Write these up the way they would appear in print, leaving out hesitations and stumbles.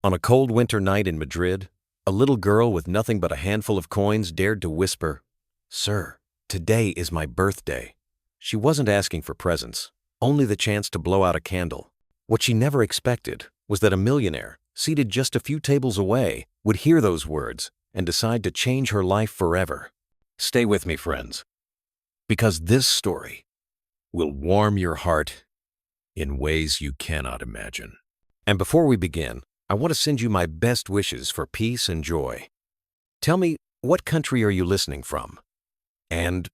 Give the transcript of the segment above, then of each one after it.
On a cold winter night in Madrid, a little girl with nothing but a handful of coins dared to whisper, "Sir, today is my birthday." She wasn't asking for presents, only the chance to blow out a candle. What she never expected was that a millionaire, seated just a few tables away, would hear those words and decide to change her life forever. Stay with me, friends, because this story will warm your heart in ways you cannot imagine. And before we begin, I want to send you my best wishes for peace and joy. Tell me, what country are you listening from? And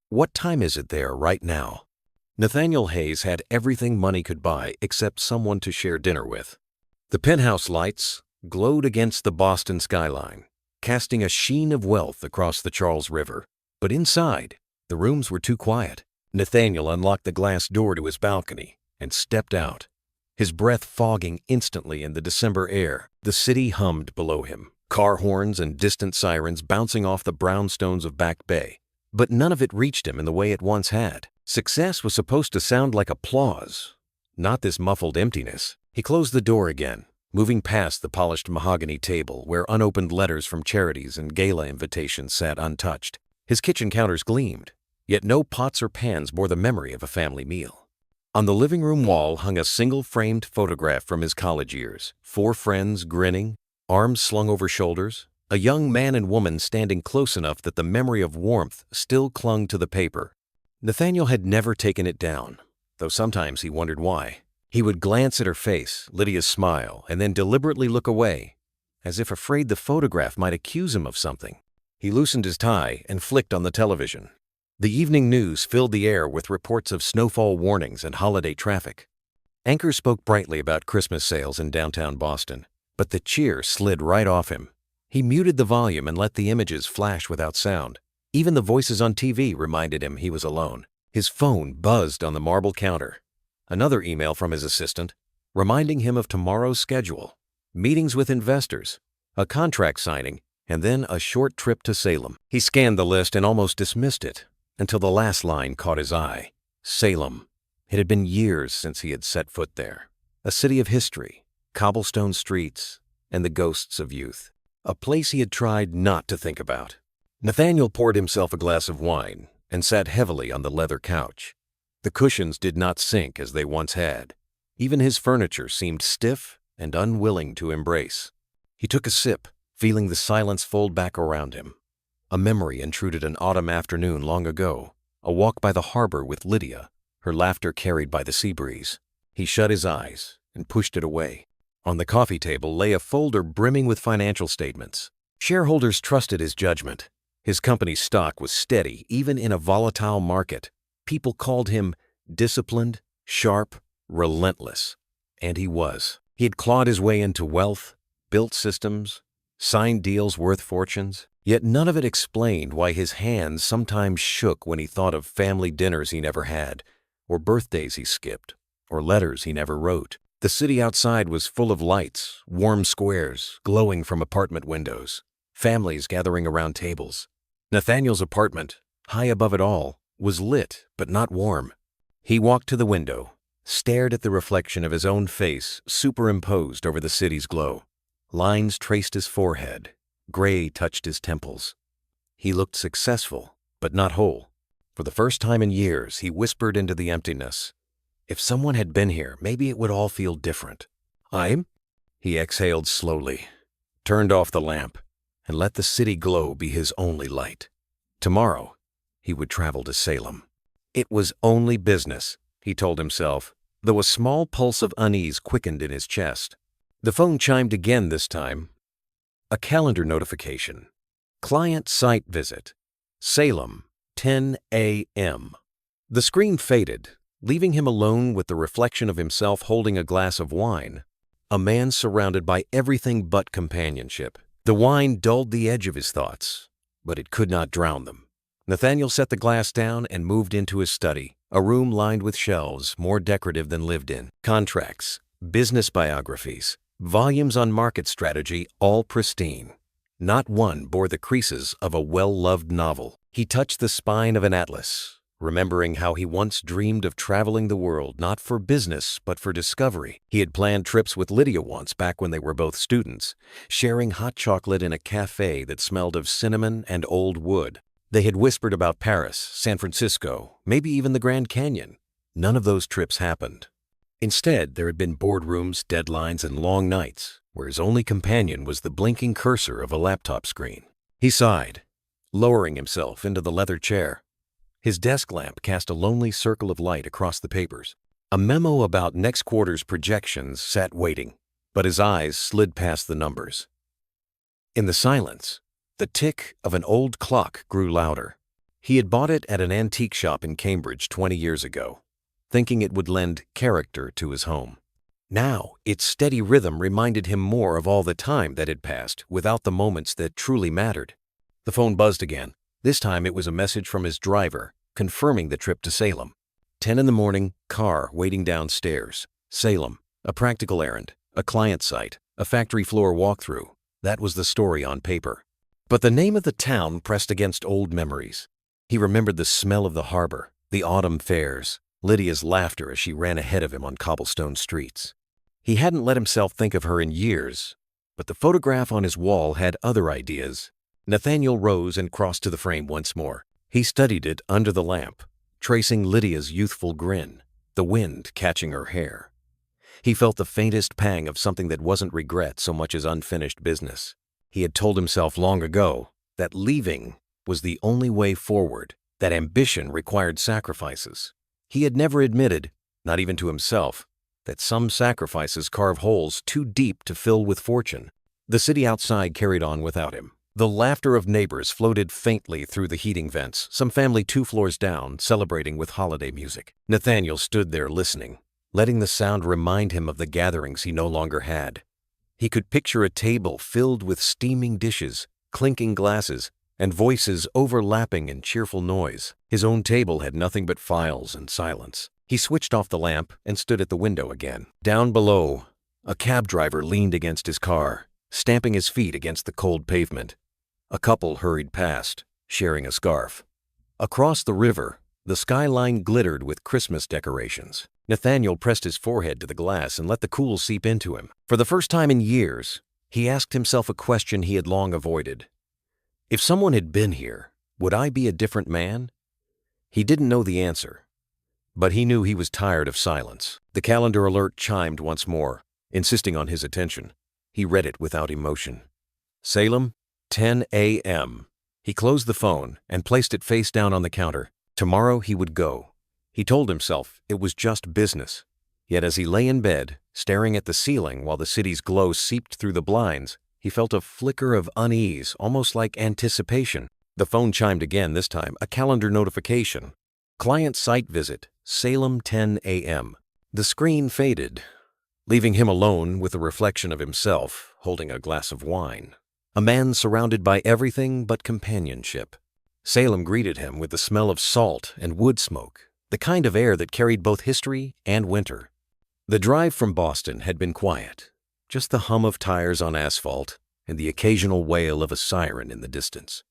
what time is it there right now? Nathaniel Hayes had everything money could buy except someone to share dinner with. The penthouse lights glowed against the Boston skyline, casting a sheen of wealth across the Charles River. But inside, the rooms were too quiet. Nathaniel unlocked the glass door to his balcony and stepped out, his breath fogging instantly in the December air. The city hummed below him, car horns and distant sirens bouncing off the brownstones of Back Bay. But none of it reached him in the way it once had. Success was supposed to sound like applause, not this muffled emptiness. He closed the door again, moving past the polished mahogany table where unopened letters from charities and gala invitations sat untouched. His kitchen counters gleamed, yet no pots or pans bore the memory of a family meal. On the living room wall hung a single-framed photograph from his college years, 4 friends grinning, arms slung over shoulders, a young man and woman standing close enough that the memory of warmth still clung to the paper. Nathaniel had never taken it down, though sometimes he wondered why. He would glance at her face, Lydia's smile, and then deliberately look away, as if afraid the photograph might accuse him of something. He loosened his tie and flicked on the television. The evening news filled the air with reports of snowfall warnings and holiday traffic. Anchors spoke brightly about Christmas sales in downtown Boston, but the cheer slid right off him. He muted the volume and let the images flash without sound. Even the voices on TV reminded him he was alone. His phone buzzed on the marble counter. Another email from his assistant, reminding him of tomorrow's schedule, meetings with investors, a contract signing, and then a short trip to Salem. He scanned the list and almost dismissed it, until the last line caught his eye. Salem. It had been years since he had set foot there. A city of history, cobblestone streets, and the ghosts of youth. A place he had tried not to think about. Nathaniel poured himself a glass of wine and sat heavily on the leather couch. The cushions did not sink as they once had. Even his furniture seemed stiff and unwilling to embrace. He took a sip, feeling the silence fold back around him. A memory intruded an autumn afternoon long ago, a walk by the harbor with Lydia, her laughter carried by the sea breeze. He shut his eyes and pushed it away. On the coffee table lay a folder brimming with financial statements. Shareholders trusted his judgment. His company's stock was steady even in a volatile market. People called him disciplined, sharp, relentless. And he was. He had clawed his way into wealth, built systems, signed deals worth fortunes. Yet none of it explained why his hands sometimes shook when he thought of family dinners he never had, or birthdays he skipped, or letters he never wrote. The city outside was full of lights, warm squares glowing from apartment windows, families gathering around tables. Nathaniel's apartment, high above it all, was lit but not warm. He walked to the window, stared at the reflection of his own face superimposed over the city's glow. Lines traced his forehead, gray touched his temples. He looked successful, but not whole. For the first time in years, he whispered into the emptiness, "If someone had been here, maybe it would all feel different." He exhaled slowly, turned off the lamp, and let the city glow be his only light. Tomorrow, he would travel to Salem. It was only business, he told himself, though a small pulse of unease quickened in his chest. The phone chimed again this time. A calendar notification. Client site visit. Salem, 10 a.m. The screen faded, leaving him alone with the reflection of himself holding a glass of wine. A man surrounded by everything but companionship. The wine dulled the edge of his thoughts, but it could not drown them. Nathaniel set the glass down and moved into his study, a room lined with shelves more decorative than lived in. Contracts, business biographies, volumes on market strategy, all pristine. Not one bore the creases of a well-loved novel. He touched the spine of an atlas, remembering how he once dreamed of traveling the world not for business but for discovery. He had planned trips with Lydia once back when they were both students, sharing hot chocolate in a cafe that smelled of cinnamon and old wood. They had whispered about Paris, San Francisco, maybe even the Grand Canyon. None of those trips happened. Instead, there had been boardrooms, deadlines, and long nights, where his only companion was the blinking cursor of a laptop screen. He sighed, lowering himself into the leather chair. His desk lamp cast a lonely circle of light across the papers. A memo about next quarter's projections sat waiting, but his eyes slid past the numbers. In the silence, the tick of an old clock grew louder. He had bought it at an antique shop in Cambridge 20 years ago, thinking it would lend character to his home. Now, its steady rhythm reminded him more of all the time that had passed without the moments that truly mattered. The phone buzzed again. This time it was a message from his driver, confirming the trip to Salem. 10 in the morning, car waiting downstairs. Salem, a practical errand, a client site, a factory floor walkthrough. That was the story on paper. But the name of the town pressed against old memories. He remembered the smell of the harbor, the autumn fairs, Lydia's laughter as she ran ahead of him on cobblestone streets. He hadn't let himself think of her in years, but the photograph on his wall had other ideas. Nathaniel rose and crossed to the frame once more. He studied it under the lamp, tracing Lydia's youthful grin, the wind catching her hair. He felt the faintest pang of something that wasn't regret so much as unfinished business. He had told himself long ago that leaving was the only way forward, that ambition required sacrifices. He had never admitted, not even to himself, that some sacrifices carve holes too deep to fill with fortune. The city outside carried on without him. The laughter of neighbors floated faintly through the heating vents, some family 2 floors down, celebrating with holiday music. Nathaniel stood there listening, letting the sound remind him of the gatherings he no longer had. He could picture a table filled with steaming dishes, clinking glasses, and voices overlapping in cheerful noise. His own table had nothing but files and silence. He switched off the lamp and stood at the window again. Down below, a cab driver leaned against his car, stamping his feet against the cold pavement. A couple hurried past, sharing a scarf. Across the river, the skyline glittered with Christmas decorations. Nathaniel pressed his forehead to the glass and let the cool seep into him. For the first time in years, he asked himself a question he had long avoided. If someone had been here, would I be a different man? He didn't know the answer, but he knew he was tired of silence. The calendar alert chimed once more, insisting on his attention. He read it without emotion. Salem, 10 a.m. He closed the phone and placed it face down on the counter. Tomorrow he would go. He told himself it was just business. Yet as he lay in bed, staring at the ceiling while the city's glow seeped through the blinds, he felt a flicker of unease, almost like anticipation. The phone chimed again, this time a calendar notification. Client site visit, Salem 10 a.m. The screen faded, leaving him alone with a reflection of himself, holding a glass of wine. A man surrounded by everything but companionship. Salem greeted him with the smell of salt and wood smoke, the kind of air that carried both history and winter. The drive from Boston had been quiet, just the hum of tires on asphalt and the occasional wail of a siren in the distance.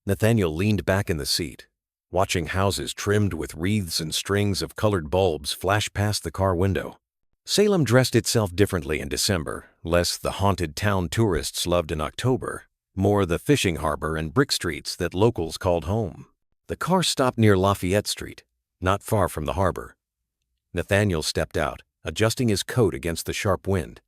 Nathaniel leaned back in the seat, watching houses trimmed with wreaths and strings of colored bulbs flash past the car window. Salem dressed itself differently in December, less the haunted town tourists loved in October, more the fishing harbor and brick streets that locals called home. The car stopped near Lafayette Street, not far from the harbor. Nathaniel stepped out, adjusting his coat against the sharp wind.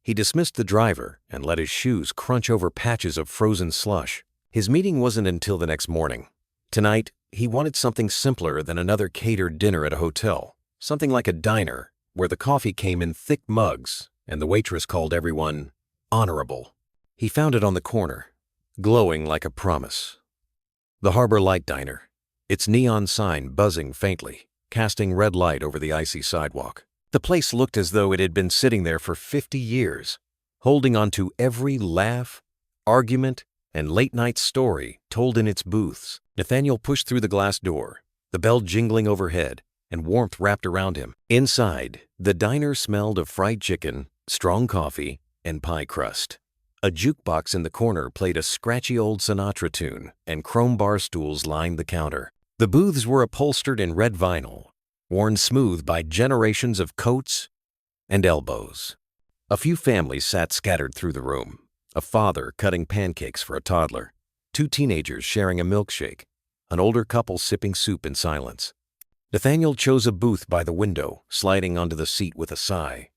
He dismissed the driver and let his shoes crunch over patches of frozen slush. His meeting wasn't until the next morning. Tonight, he wanted something simpler than another catered dinner at a hotel, something like a diner, where the coffee came in thick mugs and the waitress called everyone honorable. He found it on the corner, glowing like a promise. The Harbor Light Diner, its neon sign buzzing faintly, casting red light over the icy sidewalk. The place looked as though it had been sitting there for 50 years, holding on to every laugh, argument, and late-night story told in its booths. Nathaniel pushed through the glass door, the bell jingling overhead, and warmth wrapped around him. Inside, the diner smelled of fried chicken, strong coffee, and pie crust. A jukebox in the corner played a scratchy old Sinatra tune, and chrome bar stools lined the counter. The booths were upholstered in red vinyl, worn smooth by generations of coats and elbows. A few families sat scattered through the room, a father cutting pancakes for a toddler, two teenagers sharing a milkshake, an older couple sipping soup in silence. Nathaniel chose a booth by the window, sliding onto the seat with a sigh.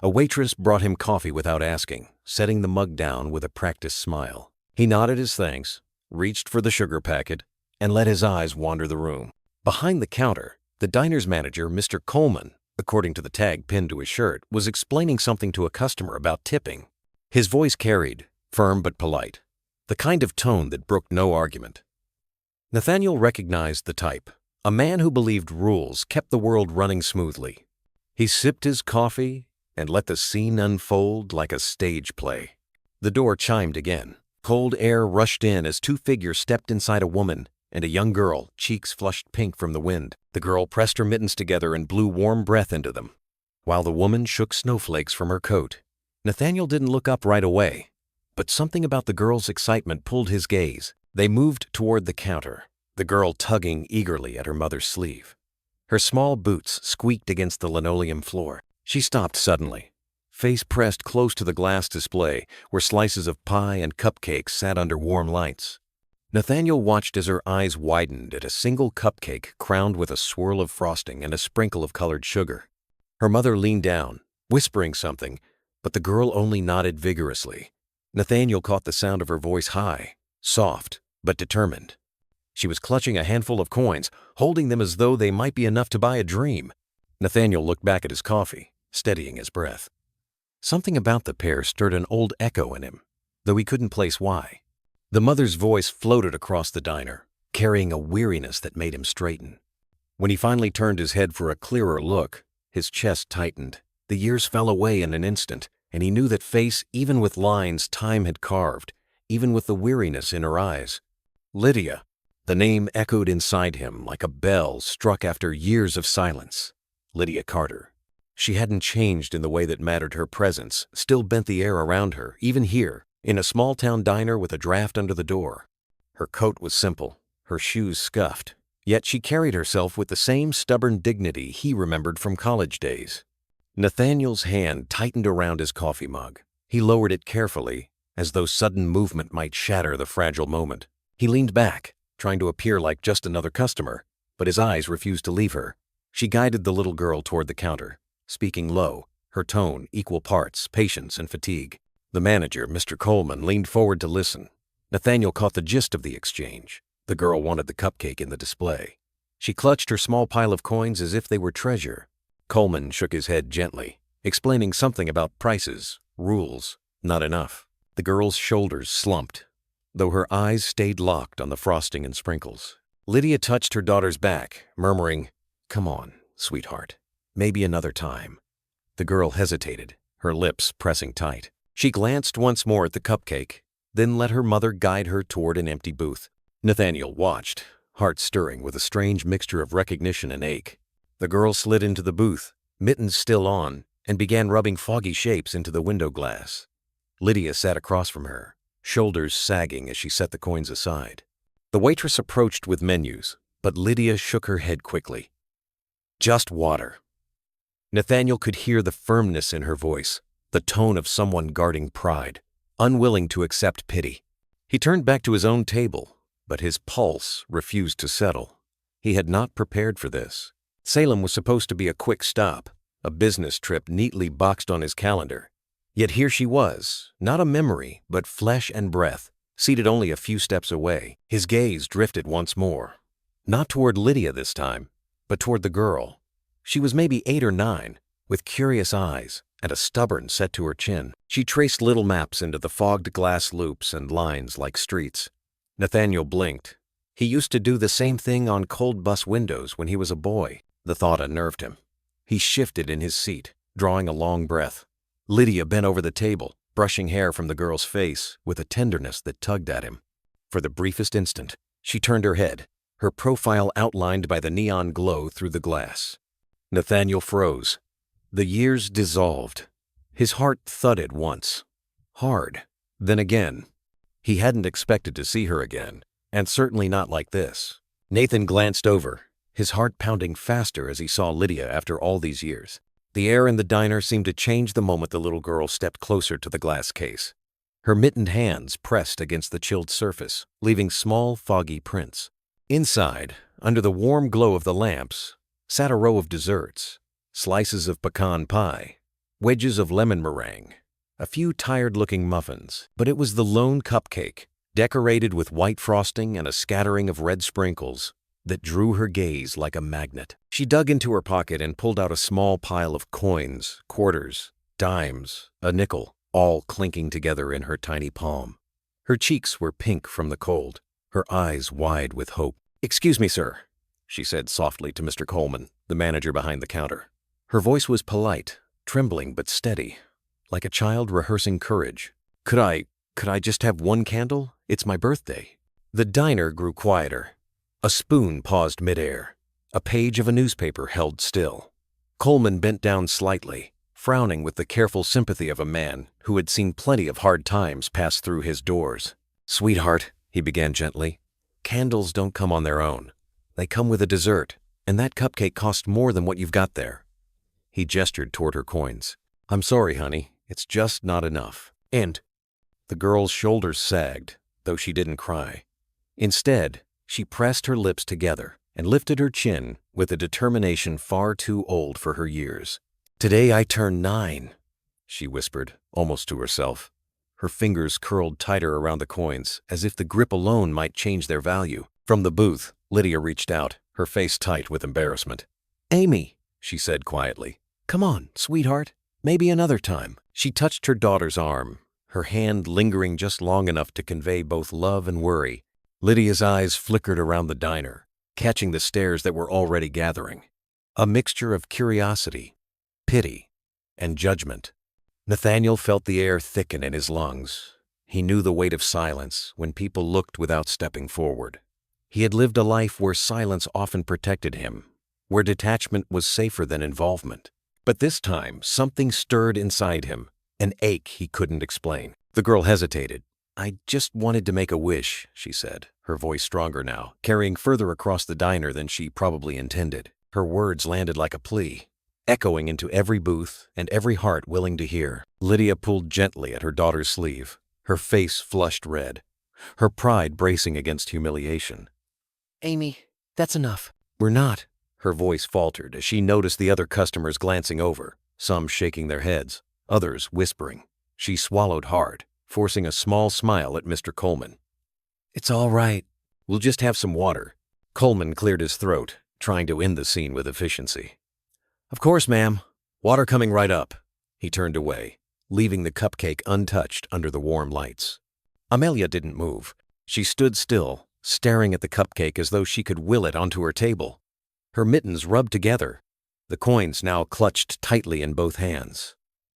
A waitress brought him coffee without asking, setting the mug down with a practiced smile. He nodded his thanks, reached for the sugar packet, and let his eyes wander the room. Behind the counter, the diner's manager, Mr. Coleman, according to the tag pinned to his shirt, was explaining something to a customer about tipping. His voice carried, firm but polite, the kind of tone that brooked no argument. Nathaniel recognized the type. A man who believed rules kept the world running smoothly. He sipped his coffee and let the scene unfold like a stage play. The door chimed again. Cold air rushed in as two figures stepped inside a woman and a young girl, cheeks flushed pink from the wind. The girl pressed her mittens together and blew warm breath into them, while the woman shook snowflakes from her coat. Nathaniel didn't look up right away, but something about the girl's excitement pulled his gaze. They moved toward the counter, the girl tugging eagerly at her mother's sleeve. Her small boots squeaked against the linoleum floor. She stopped suddenly, face pressed close to the glass display where slices of pie and cupcakes sat under warm lights. Nathaniel watched as her eyes widened at a single cupcake crowned with a swirl of frosting and a sprinkle of colored sugar. Her mother leaned down, whispering something, but the girl only nodded vigorously. Nathaniel caught the sound of her voice high, soft, but determined. She was clutching a handful of coins, holding them as though they might be enough to buy a dream. Nathaniel looked back at his coffee, steadying his breath. Something about the pair stirred an old echo in him, though he couldn't place why. The mother's voice floated across the diner, carrying a weariness that made him straighten. When he finally turned his head for a clearer look, his chest tightened. The years fell away in an instant, and he knew that face, even with lines time had carved, even with the weariness in her eyes. Lydia. The name echoed inside him like a bell struck after years of silence. Lydia Carter. She hadn't changed in the way that mattered. Her presence still bent the air around her, even here, in a small-town diner with a draft under the door. Her coat was simple, her shoes scuffed, yet she carried herself with the same stubborn dignity he remembered from college days. Nathaniel's hand tightened around his coffee mug. He lowered it carefully, as though sudden movement might shatter the fragile moment. He leaned back, trying to appear like just another customer, but his eyes refused to leave her. She guided the little girl toward the counter, speaking low, her tone equal parts patience and fatigue. The manager, Mr. Coleman, leaned forward to listen. Nathaniel caught the gist of the exchange. The girl wanted the cupcake in the display. She clutched her small pile of coins as if they were treasure. Coleman shook his head gently, explaining something about prices, rules, not enough. The girl's shoulders slumped, though her eyes stayed locked on the frosting and sprinkles. Lydia touched her daughter's back, murmuring, "Come on, sweetheart. Maybe another time." The girl hesitated, her lips pressing tight. She glanced once more at the cupcake, then let her mother guide her toward an empty booth. Nathaniel watched, heart stirring with a strange mixture of recognition and ache. The girl slid into the booth, mittens still on, and began rubbing foggy shapes into the window glass. Lydia sat across from her, shoulders sagging as she set the coins aside. The waitress approached with menus, but Lydia shook her head quickly. "Just water." Nathaniel could hear the firmness in her voice, the tone of someone guarding pride, unwilling to accept pity. He turned back to his own table, but his pulse refused to settle. He had not prepared for this. Salem was supposed to be a quick stop, a business trip neatly boxed on his calendar. Yet here she was, not a memory, but flesh and breath, seated only a few steps away. His gaze drifted once more, not toward Lydia this time, but toward the girl. She was maybe 8 or 9, with curious eyes and a stubborn set to her chin. She traced little maps into the fogged glass loops and lines like streets. Nathaniel blinked. He used to do the same thing on cold bus windows when he was a boy. The thought unnerved him. He shifted in his seat, drawing a long breath. Lydia bent over the table, brushing hair from the girl's face with a tenderness that tugged at him. For the briefest instant, she turned her head, her profile outlined by the neon glow through the glass. Nathaniel froze. The years dissolved. His heart thudded once. Hard. Then again. He hadn't expected to see her again, and certainly not like this. Nathan glanced over, his heart pounding faster as he saw Lydia after all these years. The air in the diner seemed to change the moment the little girl stepped closer to the glass case. Her mittened hands pressed against the chilled surface, leaving small, foggy prints. Inside, under the warm glow of the lamps, sat a row of desserts, slices of pecan pie, wedges of lemon meringue, a few tired-looking muffins, but it was the lone cupcake, decorated with white frosting and a scattering of red sprinkles, that drew her gaze like a magnet. She dug into her pocket and pulled out a small pile of coins, quarters, dimes, a nickel, all clinking together in her tiny palm. Her cheeks were pink from the cold, her eyes wide with hope. "Excuse me, sir," she said softly to Mr. Coleman, the manager behind the counter. Her voice was polite, trembling but steady, like a child rehearsing courage. Could I just have one candle? It's my birthday." The diner grew quieter. A spoon paused midair. A page of a newspaper held still. Coleman bent down slightly, frowning with the careful sympathy of a man who had seen plenty of hard times pass through his doors. "Sweetheart," he began gently, "candles don't come on their own. They come with a dessert, and that cupcake cost more than what you've got there." He gestured toward her coins. "I'm sorry, honey. It's just not enough." And the girl's shoulders sagged, though she didn't cry. Instead, she pressed her lips together and lifted her chin with a determination far too old for her years. "Today I turn 9, she whispered, almost to herself. Her fingers curled tighter around the coins, as if the grip alone might change their value. From the booth, Lydia reached out, her face tight with embarrassment. "Amy," she said quietly, "come on, sweetheart. Maybe another time." She touched her daughter's arm, her hand lingering just long enough to convey both love and worry. Lydia's eyes flickered around the diner, catching the stares that were already gathering. A mixture of curiosity, pity, and judgment. Nathaniel felt the air thicken in his lungs. He knew the weight of silence when people looked without stepping forward. He had lived a life where silence often protected him, where detachment was safer than involvement. But this time, something stirred inside him, an ache he couldn't explain. The girl hesitated. "I just wanted to make a wish," she said, her voice stronger now, carrying further across the diner than she probably intended. Her words landed like a plea, echoing into every booth and every heart willing to hear. Lydia pulled gently at her daughter's sleeve, her face flushed red, her pride bracing against humiliation. "Amy, that's enough." "We're not." Her voice faltered as she noticed the other customers glancing over, some shaking their heads, others whispering. She swallowed hard, forcing a small smile at Mr. Coleman. "It's all right. We'll just have some water." Coleman cleared his throat, trying to end the scene with efficiency. "Of course, ma'am. Water coming right up." He turned away, leaving the cupcake untouched under the warm lights. Amelia didn't move. She stood still, staring at the cupcake as though she could will it onto her table. Her mittens rubbed together, the coins now clutched tightly in both hands.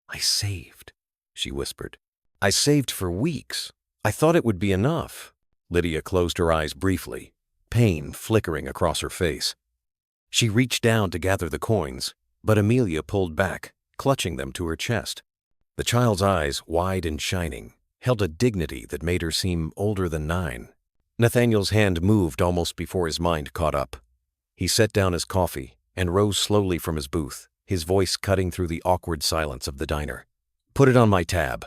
"I saved," she whispered. "I saved for weeks. I thought it would be enough." Lydia closed her eyes briefly, pain flickering across her face. She reached down to gather the coins, but Amelia pulled back, clutching them to her chest. The child's eyes, wide and shining, held a dignity that made her seem older than 9. Nathaniel's hand moved almost before his mind caught up. He set down his coffee and rose slowly from his booth, his voice cutting through the awkward silence of the diner. "Put it on my tab."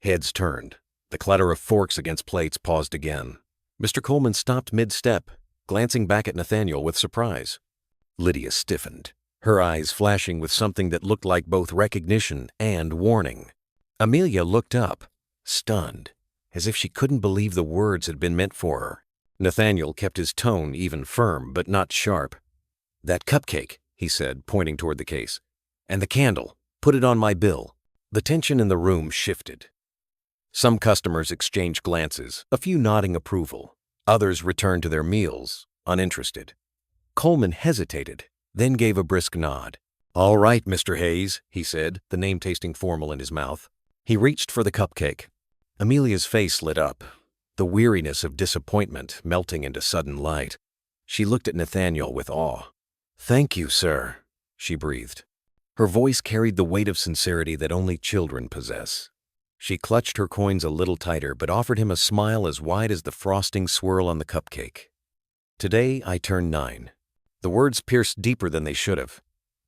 Heads turned. The clatter of forks against plates paused again. Mr. Coleman stopped mid-step, glancing back at Nathaniel with surprise. Lydia stiffened, her eyes flashing with something that looked like both recognition and warning. Amelia looked up, stunned, as if she couldn't believe the words had been meant for her. Nathaniel kept his tone even firm, but not sharp. "That cupcake," he said, pointing toward the case. "And the candle. Put it on my bill." The tension in the room shifted. Some customers exchanged glances, a few nodding approval. Others returned to their meals, uninterested. Coleman hesitated, then gave a brisk nod. "All right, Mr. Hayes," he said, the name tasting formal in his mouth. He reached for the cupcake. Amelia's face lit up, the weariness of disappointment melting into sudden light. She looked at Nathaniel with awe. "Thank you, sir," she breathed. Her voice carried the weight of sincerity that only children possess. She clutched her coins a little tighter but offered him a smile as wide as the frosting swirl on the cupcake. Today I turn 9. The words pierced deeper than they should have.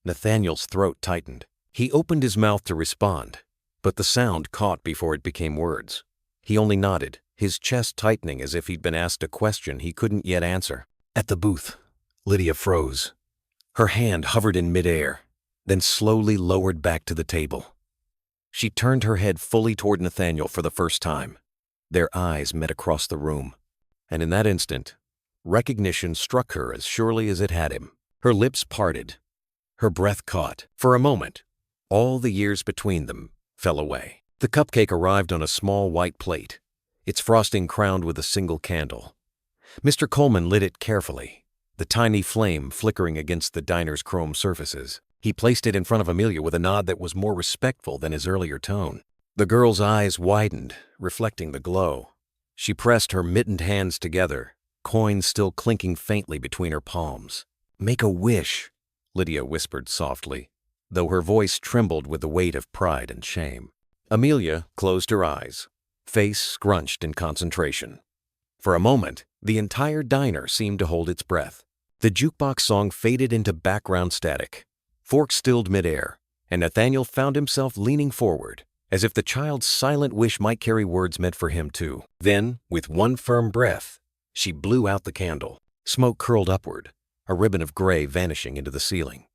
Nathaniel's throat tightened. He opened his mouth to respond, but the sound caught before it became words. He only nodded, his chest tightening as if he'd been asked a question he couldn't yet answer. At the booth, Lydia froze. Her hand hovered in midair, then slowly lowered back to the table. She turned her head fully toward Nathaniel for the first time. Their eyes met across the room, and in that instant, recognition struck her as surely as it had him. Her lips parted. Her breath caught. For a moment, all the years between them fell away. The cupcake arrived on a small white plate, its frosting crowned with a single candle. Mr. Coleman lit it carefully, the tiny flame flickering against the diner's chrome surfaces. He placed it in front of Amelia with a nod that was more respectful than his earlier tone. The girl's eyes widened, reflecting the glow. She pressed her mittened hands together, coins still clinking faintly between her palms. "Make a wish," Lydia whispered softly, though her voice trembled with the weight of pride and shame. Amelia closed her eyes, face scrunched in concentration. For a moment, the entire diner seemed to hold its breath. The jukebox song faded into background static. Forks stilled midair, and Nathaniel found himself leaning forward, as if the child's silent wish might carry words meant for him too. Then, with one firm breath, she blew out the candle. Smoke curled upward, a ribbon of gray vanishing into the ceiling.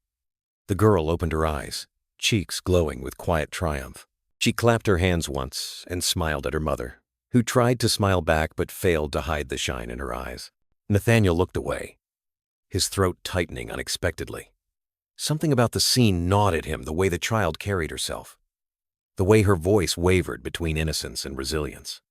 The girl opened her eyes, cheeks glowing with quiet triumph. She clapped her hands once and smiled at her mother, who tried to smile back but failed to hide the shine in her eyes. Nathaniel looked away, his throat tightening unexpectedly. Something about the scene gnawed at him, the way the child carried herself, the way her voice wavered between innocence and resilience.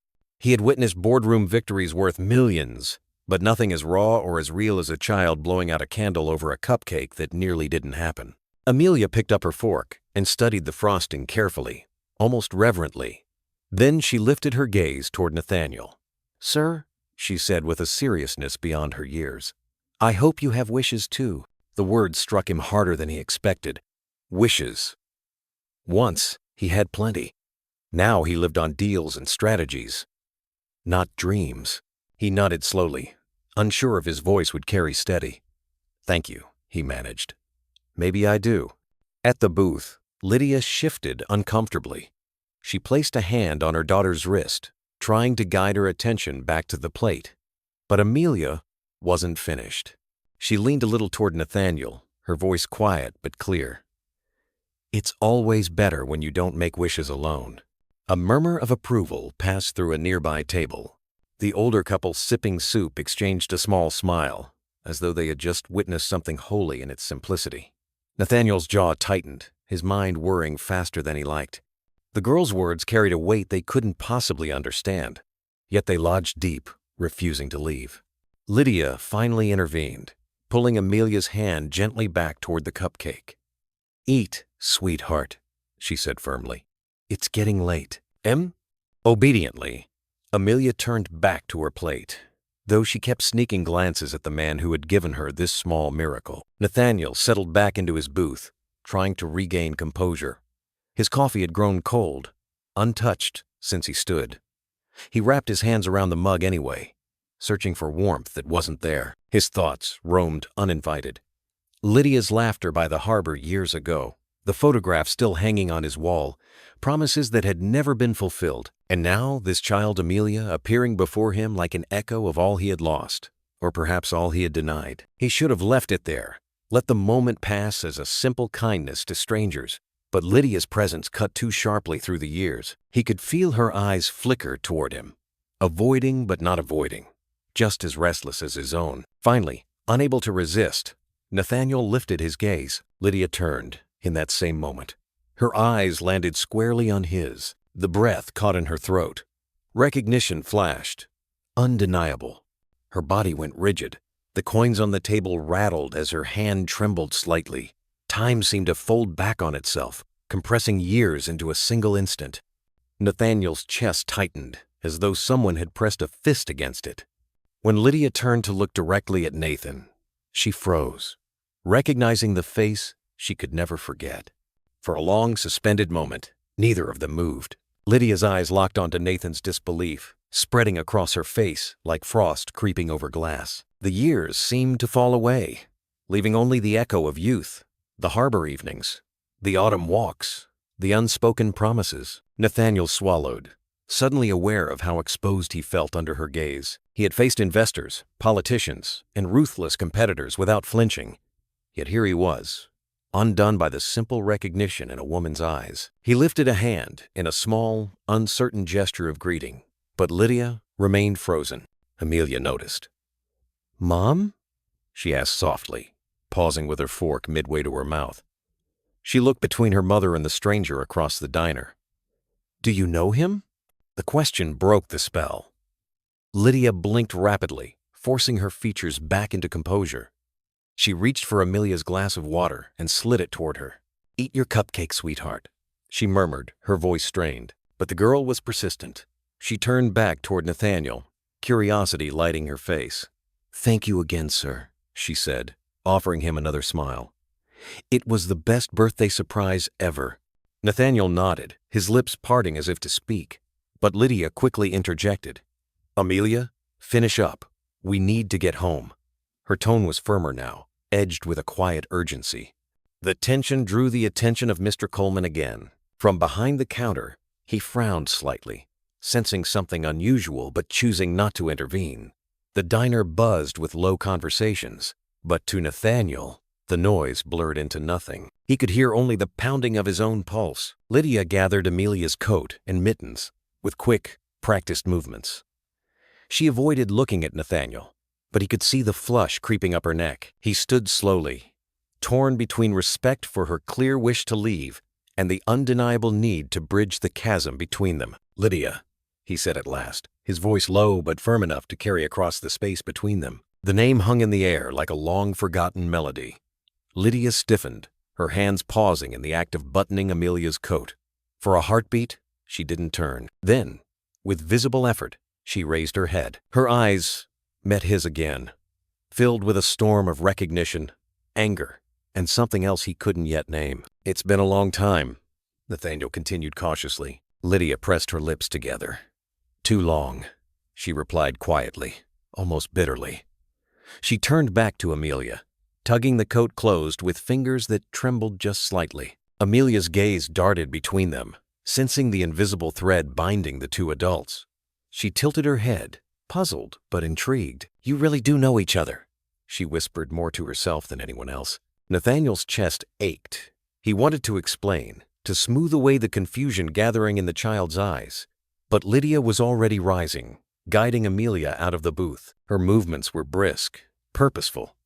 He had witnessed boardroom victories worth millions, but nothing as raw or as real as a child blowing out a candle over a cupcake that nearly didn't happen. Amelia picked up her fork and studied the frosting carefully, almost reverently. Then she lifted her gaze toward Nathaniel. "Sir," she said with a seriousness beyond her years, "I hope you have wishes too." The words struck him harder than he expected. Wishes. Once, he had plenty. Now he lived on deals and strategies, not dreams. He nodded slowly, unsure if his voice would carry steady. "Thank you," he managed. "Maybe I do." At the booth, Lydia shifted uncomfortably. She placed a hand on her daughter's wrist, trying to guide her attention back to the plate. But Amelia wasn't finished. She leaned a little toward Nathaniel, her voice quiet but clear. "It's always better when you don't make wishes alone." A murmur of approval passed through a nearby table. The older couple sipping soup exchanged a small smile, as though they had just witnessed something holy in its simplicity. Nathaniel's jaw tightened, his mind whirring faster than he liked. The girl's words carried a weight they couldn't possibly understand, yet they lodged deep, refusing to leave. Lydia finally intervened, pulling Amelia's hand gently back toward the cupcake. "Eat, sweetheart," she said firmly. "It's getting late." Obediently, Amelia turned back to her plate, though she kept sneaking glances at the man who had given her this small miracle. Nathaniel settled back into his booth, trying to regain composure. His coffee had grown cold, untouched since he stood. He wrapped his hands around the mug anyway, searching for warmth that wasn't there. His thoughts roamed uninvited. Lydia's laughter by the harbor years ago, the photograph still hanging on his wall, promises that had never been fulfilled. And now this child Amelia appearing before him like an echo of all he had lost, or perhaps all he had denied. He should have left it there, let the moment pass as a simple kindness to strangers. But Lydia's presence cut too sharply through the years. He could feel her eyes flicker toward him, avoiding but not avoiding, just as restless as his own. Finally, unable to resist, Nathaniel lifted his gaze. Lydia turned in that same moment. Her eyes landed squarely on his. The breath caught in her throat. Recognition flashed, undeniable. Her body went rigid. The coins on the table rattled as her hand trembled slightly. Time seemed to fold back on itself, compressing years into a single instant. Nathaniel's chest tightened, as though someone had pressed a fist against it. When Lydia turned to look directly at Nathan, she froze, recognizing the face she could never forget. For a long, suspended moment, neither of them moved. Lydia's eyes locked onto Nathan's disbelief, spreading across her face like frost creeping over glass. The years seemed to fall away, leaving only the echo of youth, the harbor evenings, the autumn walks, the unspoken promises. Nathaniel swallowed, suddenly aware of how exposed he felt under her gaze. He had faced investors, politicians, and ruthless competitors without flinching. Yet here he was, undone by the simple recognition in a woman's eyes. He lifted a hand in a small, uncertain gesture of greeting, but Lydia remained frozen. Amelia noticed. "Mom?" she asked softly, pausing with her fork midway to her mouth. She looked between her mother and the stranger across the diner. "Do you know him?" The question broke the spell. Lydia blinked rapidly, forcing her features back into composure. She reached for Amelia's glass of water and slid it toward her. "Eat your cupcake, sweetheart," she murmured, her voice strained. But the girl was persistent. She turned back toward Nathaniel, curiosity lighting her face. "Thank you again, sir," she said, offering him another smile. "It was the best birthday surprise ever." Nathaniel nodded, his lips parting as if to speak. But Lydia quickly interjected. "Amelia, finish up. We need to get home." Her tone was firmer now, edged with a quiet urgency. The tension drew the attention of Mr. Coleman again. From behind the counter, he frowned slightly, sensing something unusual but choosing not to intervene. The diner buzzed with low conversations, but to Nathaniel, the noise blurred into nothing. He could hear only the pounding of his own pulse. Lydia gathered Amelia's coat and mittens with quick, practiced movements. She avoided looking at Nathaniel, but he could see the flush creeping up her neck. He stood slowly, torn between respect for her clear wish to leave and the undeniable need to bridge the chasm between them. "Lydia," he said at last, his voice low but firm enough to carry across the space between them. The name hung in the air like a long-forgotten melody. Lydia stiffened, her hands pausing in the act of buttoning Amelia's coat. For a heartbeat, she didn't turn. Then, with visible effort, she raised her head. Her eyes met his again, filled with a storm of recognition, anger, and something else he couldn't yet name. "It's been a long time," Nathaniel continued cautiously. Lydia pressed her lips together. "Too long," she replied quietly, almost bitterly. She turned back to Amelia, tugging the coat closed with fingers that trembled just slightly. Amelia's gaze darted between them, sensing the invisible thread binding the two adults. She tilted her head, puzzled but intrigued. "You really do know each other," she whispered more to herself than anyone else. Nathaniel's chest ached. He wanted to explain, to smooth away the confusion gathering in the child's eyes. But Lydia was already rising, guiding Amelia out of the booth. Her movements were brisk, purposeful,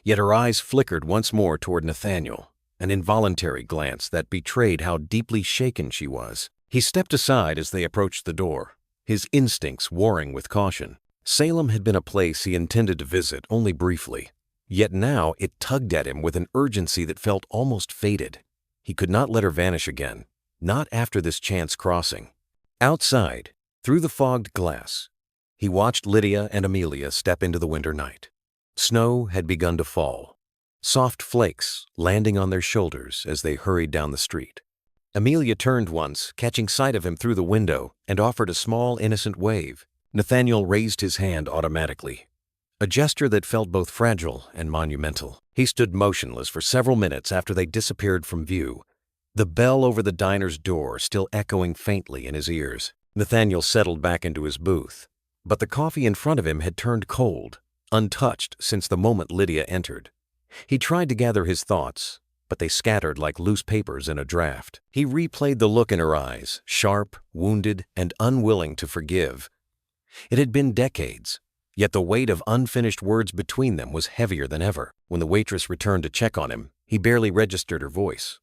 yet her eyes flickered once more toward Nathaniel, an involuntary glance that betrayed how deeply shaken she was. He stepped aside as they approached the door, his instincts warring with caution. Salem had been a place he intended to visit only briefly, yet now it tugged at him with an urgency that felt almost fated. He could not let her vanish again, not after this chance crossing. Outside, through the fogged glass, he watched Lydia and Amelia step into the winter night. Snow had begun to fall, soft flakes landing on their shoulders as they hurried down the street. Amelia turned once, catching sight of him through the window, and offered a small, innocent wave. Nathaniel raised his hand automatically, a gesture that felt both fragile and monumental. He stood motionless for several minutes after they disappeared from view, the bell over the diner's door still echoing faintly in his ears. Nathaniel settled back into his booth, but the coffee in front of him had turned cold, untouched since the moment Lydia entered. He tried to gather his thoughts, but they scattered like loose papers in a draft. He replayed the look in her eyes, sharp, wounded, and unwilling to forgive. It had been decades, yet the weight of unfinished words between them was heavier than ever. When the waitress returned to check on him, he barely registered her voice.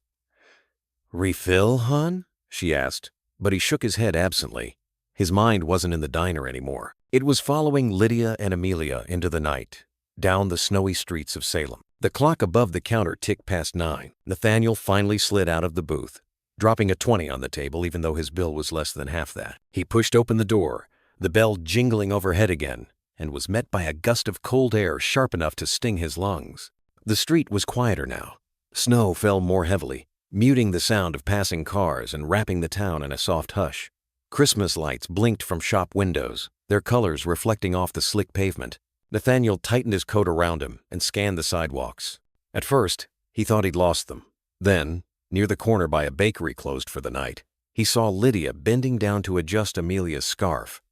"Refill, hon?" she asked, but he shook his head absently. His mind wasn't in the diner anymore. It was following Lydia and Amelia into the night, down the snowy streets of Salem. The clock above the counter ticked past 9. Nathaniel finally slid out of the booth, dropping a 20 on the table even though his bill was less than half that. He pushed open the door, the bell jingling overhead again, and was met by a gust of cold air sharp enough to sting his lungs. The street was quieter now. Snow fell more heavily, muting the sound of passing cars and wrapping the town in a soft hush. Christmas lights blinked from shop windows, their colors reflecting off the slick pavement. Nathaniel tightened his coat around him and scanned the sidewalks. At first, he thought he'd lost them. Then, near the corner by a bakery closed for the night, he saw Lydia bending down to adjust Amelia's scarf.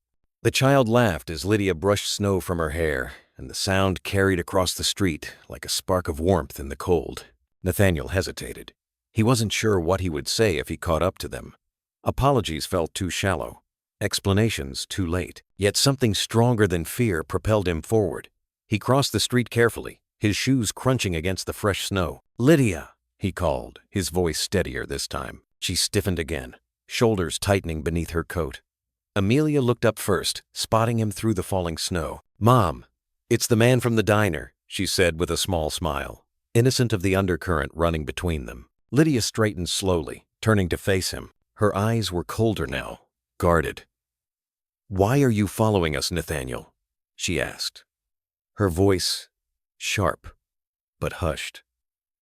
The child laughed as Lydia brushed snow from her hair, and the sound carried across the street like a spark of warmth in the cold. Nathaniel hesitated. He wasn't sure what he would say if he caught up to them. Apologies felt too shallow. Explanations too late. Yet something stronger than fear propelled him forward. He crossed the street carefully, his shoes crunching against the fresh snow. "Lydia!" he called, his voice steadier this time. She stiffened again, shoulders tightening beneath her coat. Amelia looked up first, spotting him through the falling snow. "Mom, it's the man from the diner," she said with a small smile, innocent of the undercurrent running between them. Lydia straightened slowly, turning to face him. Her eyes were colder now, guarded. "Why are you following us, Nathaniel?" she asked. Her voice sharp, but hushed,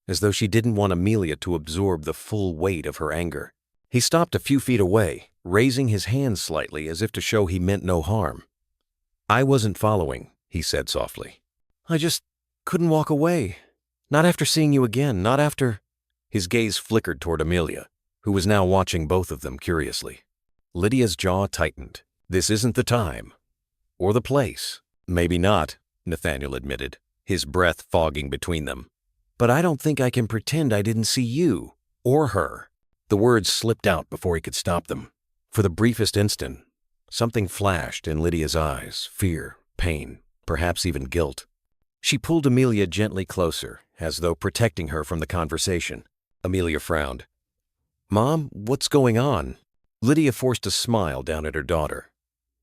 as though she didn't want Amelia to absorb the full weight of her anger. He stopped a few feet away, raising his hand slightly as if to show he meant no harm. "I wasn't following," he said softly. "I just couldn't walk away. Not after seeing you again, not after—" His gaze flickered toward Amelia, who was now watching both of them curiously. Lydia's jaw tightened. "This isn't the time. Or the place." "Maybe not," Nathaniel admitted, his breath fogging between them. "But I don't think I can pretend I didn't see you, or her." The words slipped out before he could stop them. For the briefest instant, something flashed in Lydia's eyes, fear, pain, perhaps even guilt. She pulled Amelia gently closer, as though protecting her from the conversation. Amelia frowned. "Mom, what's going on?" Lydia forced a smile down at her daughter.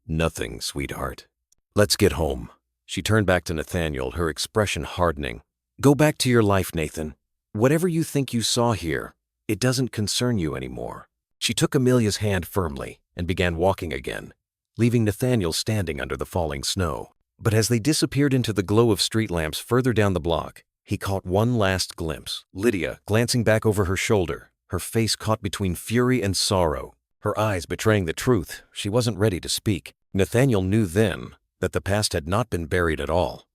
"Nothing, sweetheart. Let's get home." She turned back to Nathaniel, her expression hardening. "Go back to your life, Nathan. Whatever you think you saw here, it doesn't concern you anymore." She took Amelia's hand firmly and began walking again, leaving Nathaniel standing under the falling snow. But as they disappeared into the glow of street lamps further down the block, he caught one last glimpse. Lydia, glancing back over her shoulder, her face caught between fury and sorrow, her eyes betraying the truth. She wasn't ready to speak. Nathaniel knew then that the past had not been buried at all.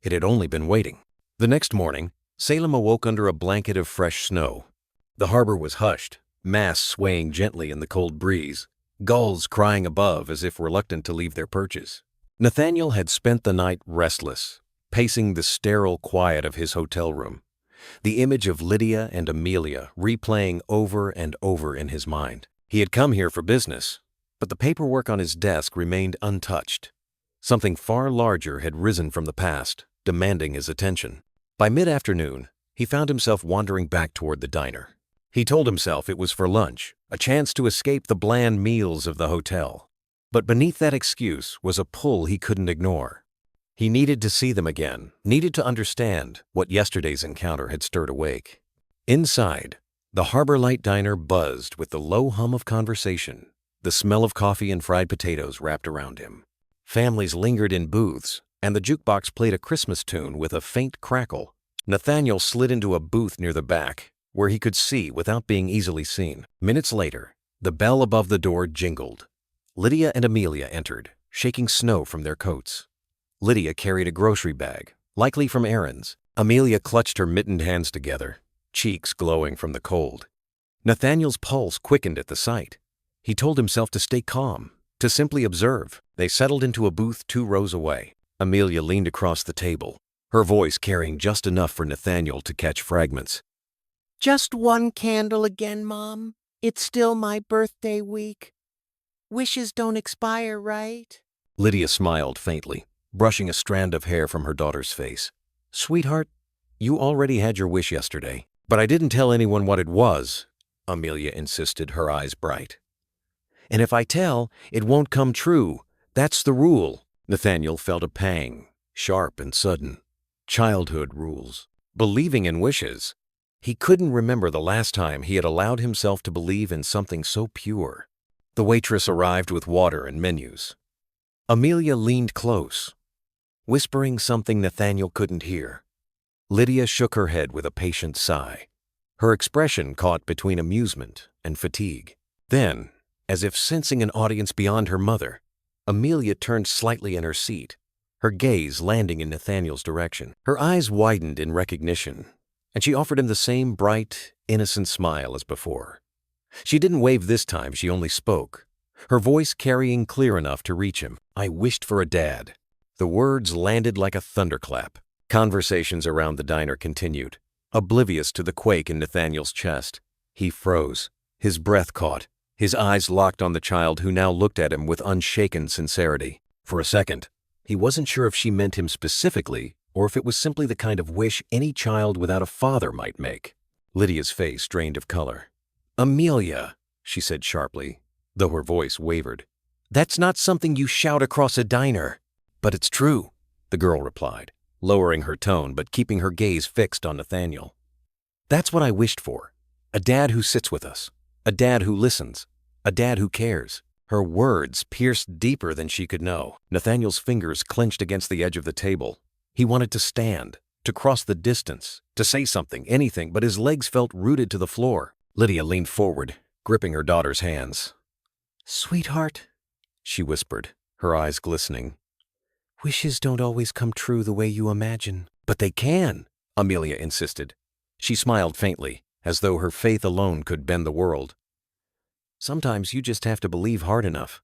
It had only been waiting. The next morning, Salem awoke under a blanket of fresh snow. The harbor was hushed, masts swaying gently in the cold breeze, gulls crying above as if reluctant to leave their perches. Nathaniel had spent the night restless, pacing the sterile quiet of his hotel room, the image of Lydia and Amelia replaying over and over in his mind. He had come here for business, but the paperwork on his desk remained untouched. Something far larger had risen from the past, demanding his attention. By mid-afternoon, he found himself wandering back toward the diner. He told himself it was for lunch, a chance to escape the bland meals of the hotel. But beneath that excuse was a pull he couldn't ignore. He needed to see them again, needed to understand what yesterday's encounter had stirred awake. Inside, the Harbor Light Diner buzzed with the low hum of conversation, the smell of coffee and fried potatoes wrapped around him. Families lingered in booths, and the jukebox played a Christmas tune with a faint crackle. Nathaniel slid into a booth near the back, where he could see without being easily seen. Minutes later, the bell above the door jingled. Lydia and Amelia entered, shaking snow from their coats. Lydia carried a grocery bag, likely from errands. Amelia clutched her mittened hands together, cheeks glowing from the cold. Nathaniel's pulse quickened at the sight. He told himself to stay calm, to simply observe. They settled into a booth 2 rows away. Amelia leaned across the table, her voice carrying just enough for Nathaniel to catch fragments. "Just one candle again, Mom. It's still my birthday week. Wishes don't expire, right?" Lydia smiled faintly, brushing a strand of hair from her daughter's face. "Sweetheart, you already had your wish yesterday, but I didn't tell anyone what it was," Amelia insisted, her eyes bright. "And if I tell, it won't come true. That's the rule." Nathaniel felt a pang, sharp and sudden. Childhood rules. Believing in wishes. He couldn't remember the last time he had allowed himself to believe in something so pure. The waitress arrived with water and menus. Amelia leaned close, whispering something Nathaniel couldn't hear. Lydia shook her head with a patient sigh, her expression caught between amusement and fatigue. Then, As if sensing an audience beyond her mother, Amelia turned slightly in her seat, her gaze landing in Nathaniel's direction. Her eyes widened in recognition, and she offered him the same bright, innocent smile as before. She didn't wave this time, she only spoke, her voice carrying clear enough to reach him. "I wished for a dad." The words landed like a thunderclap. Conversations around the diner continued, oblivious to the quake in Nathaniel's chest. He froze, his breath caught, his eyes locked on the child who now looked at him with unshaken sincerity. For a second, he wasn't sure if she meant him specifically or if it was simply the kind of wish any child without a father might make. Lydia's face drained of color. "Amelia," she said sharply, though her voice wavered. "That's not something you shout across a diner." "But it's true," the girl replied, lowering her tone but keeping her gaze fixed on Nathaniel. "That's what I wished for. A dad who sits with us. A dad who listens. A dad who cares." Her words pierced deeper than she could know. Nathaniel's fingers clenched against the edge of the table. He wanted to stand, to cross the distance, to say something, anything, but his legs felt rooted to the floor. Lydia leaned forward, gripping her daughter's hands. "Sweetheart," she whispered, her eyes glistening. "Wishes don't always come true the way you imagine." "But they can," Amelia insisted. She smiled faintly, as though her faith alone could bend the world. "Sometimes you just have to believe hard enough."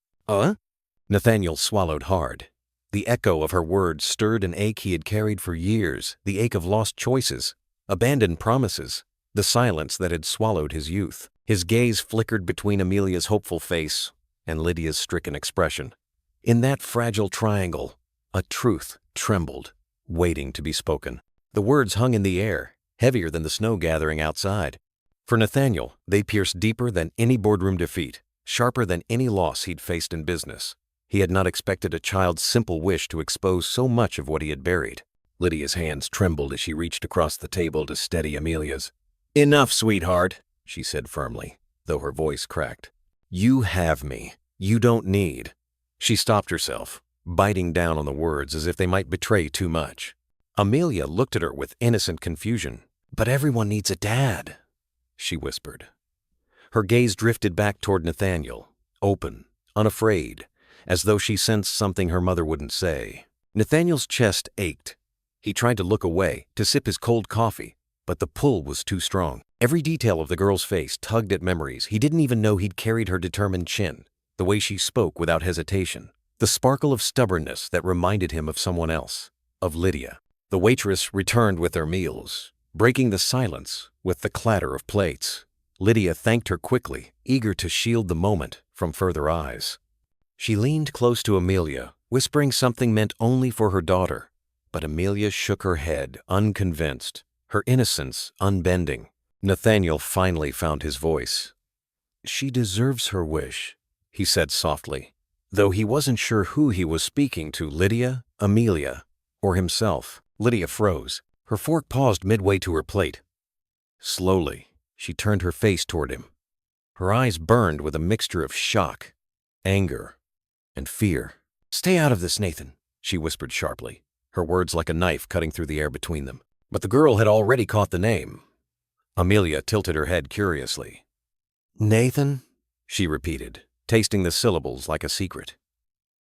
Nathaniel swallowed hard. The echo of her words stirred an ache he had carried for years, the ache of lost choices, abandoned promises, the silence that had swallowed his youth. His gaze flickered between Amelia's hopeful face and Lydia's stricken expression. In that fragile triangle, a truth trembled, waiting to be spoken. The words hung in the air, heavier than the snow gathering outside. For Nathaniel, they pierced deeper than any boardroom defeat, sharper than any loss he'd faced in business. He had not expected a child's simple wish to expose so much of what he had buried. Lydia's hands trembled as she reached across the table to steady Amelia's. "Enough, sweetheart," she said firmly, though her voice cracked. "You have me. You don't need." She stopped herself, biting down on the words as if they might betray too much. Amelia looked at her with innocent confusion. "But everyone needs a dad," she whispered. Her gaze drifted back toward Nathaniel, open, unafraid, as though she sensed something her mother wouldn't say. Nathaniel's chest ached. He tried to look away, to sip his cold coffee, but the pull was too strong. Every detail of the girl's face tugged at memories. He didn't even know he'd carried her determined chin, the way she spoke without hesitation, the sparkle of stubbornness that reminded him of someone else, of Lydia. The waitress returned with their meals, breaking the silence with the clatter of plates. Lydia thanked her quickly, eager to shield the moment from further eyes. She leaned close to Amelia, whispering something meant only for her daughter, but Amelia shook her head, unconvinced, her innocence unbending. Nathaniel finally found his voice. "She deserves her wish," he said softly, though he wasn't sure who he was speaking to, Lydia, Amelia, or himself. Lydia froze. Her fork paused midway to her plate. Slowly, she turned her face toward him. Her eyes burned with a mixture of shock, anger, and fear. "Stay out of this, Nathan," she whispered sharply, her words like a knife cutting through the air between them. But the girl had already caught the name. Amelia tilted her head curiously. "Nathan?" she repeated, tasting the syllables like a secret.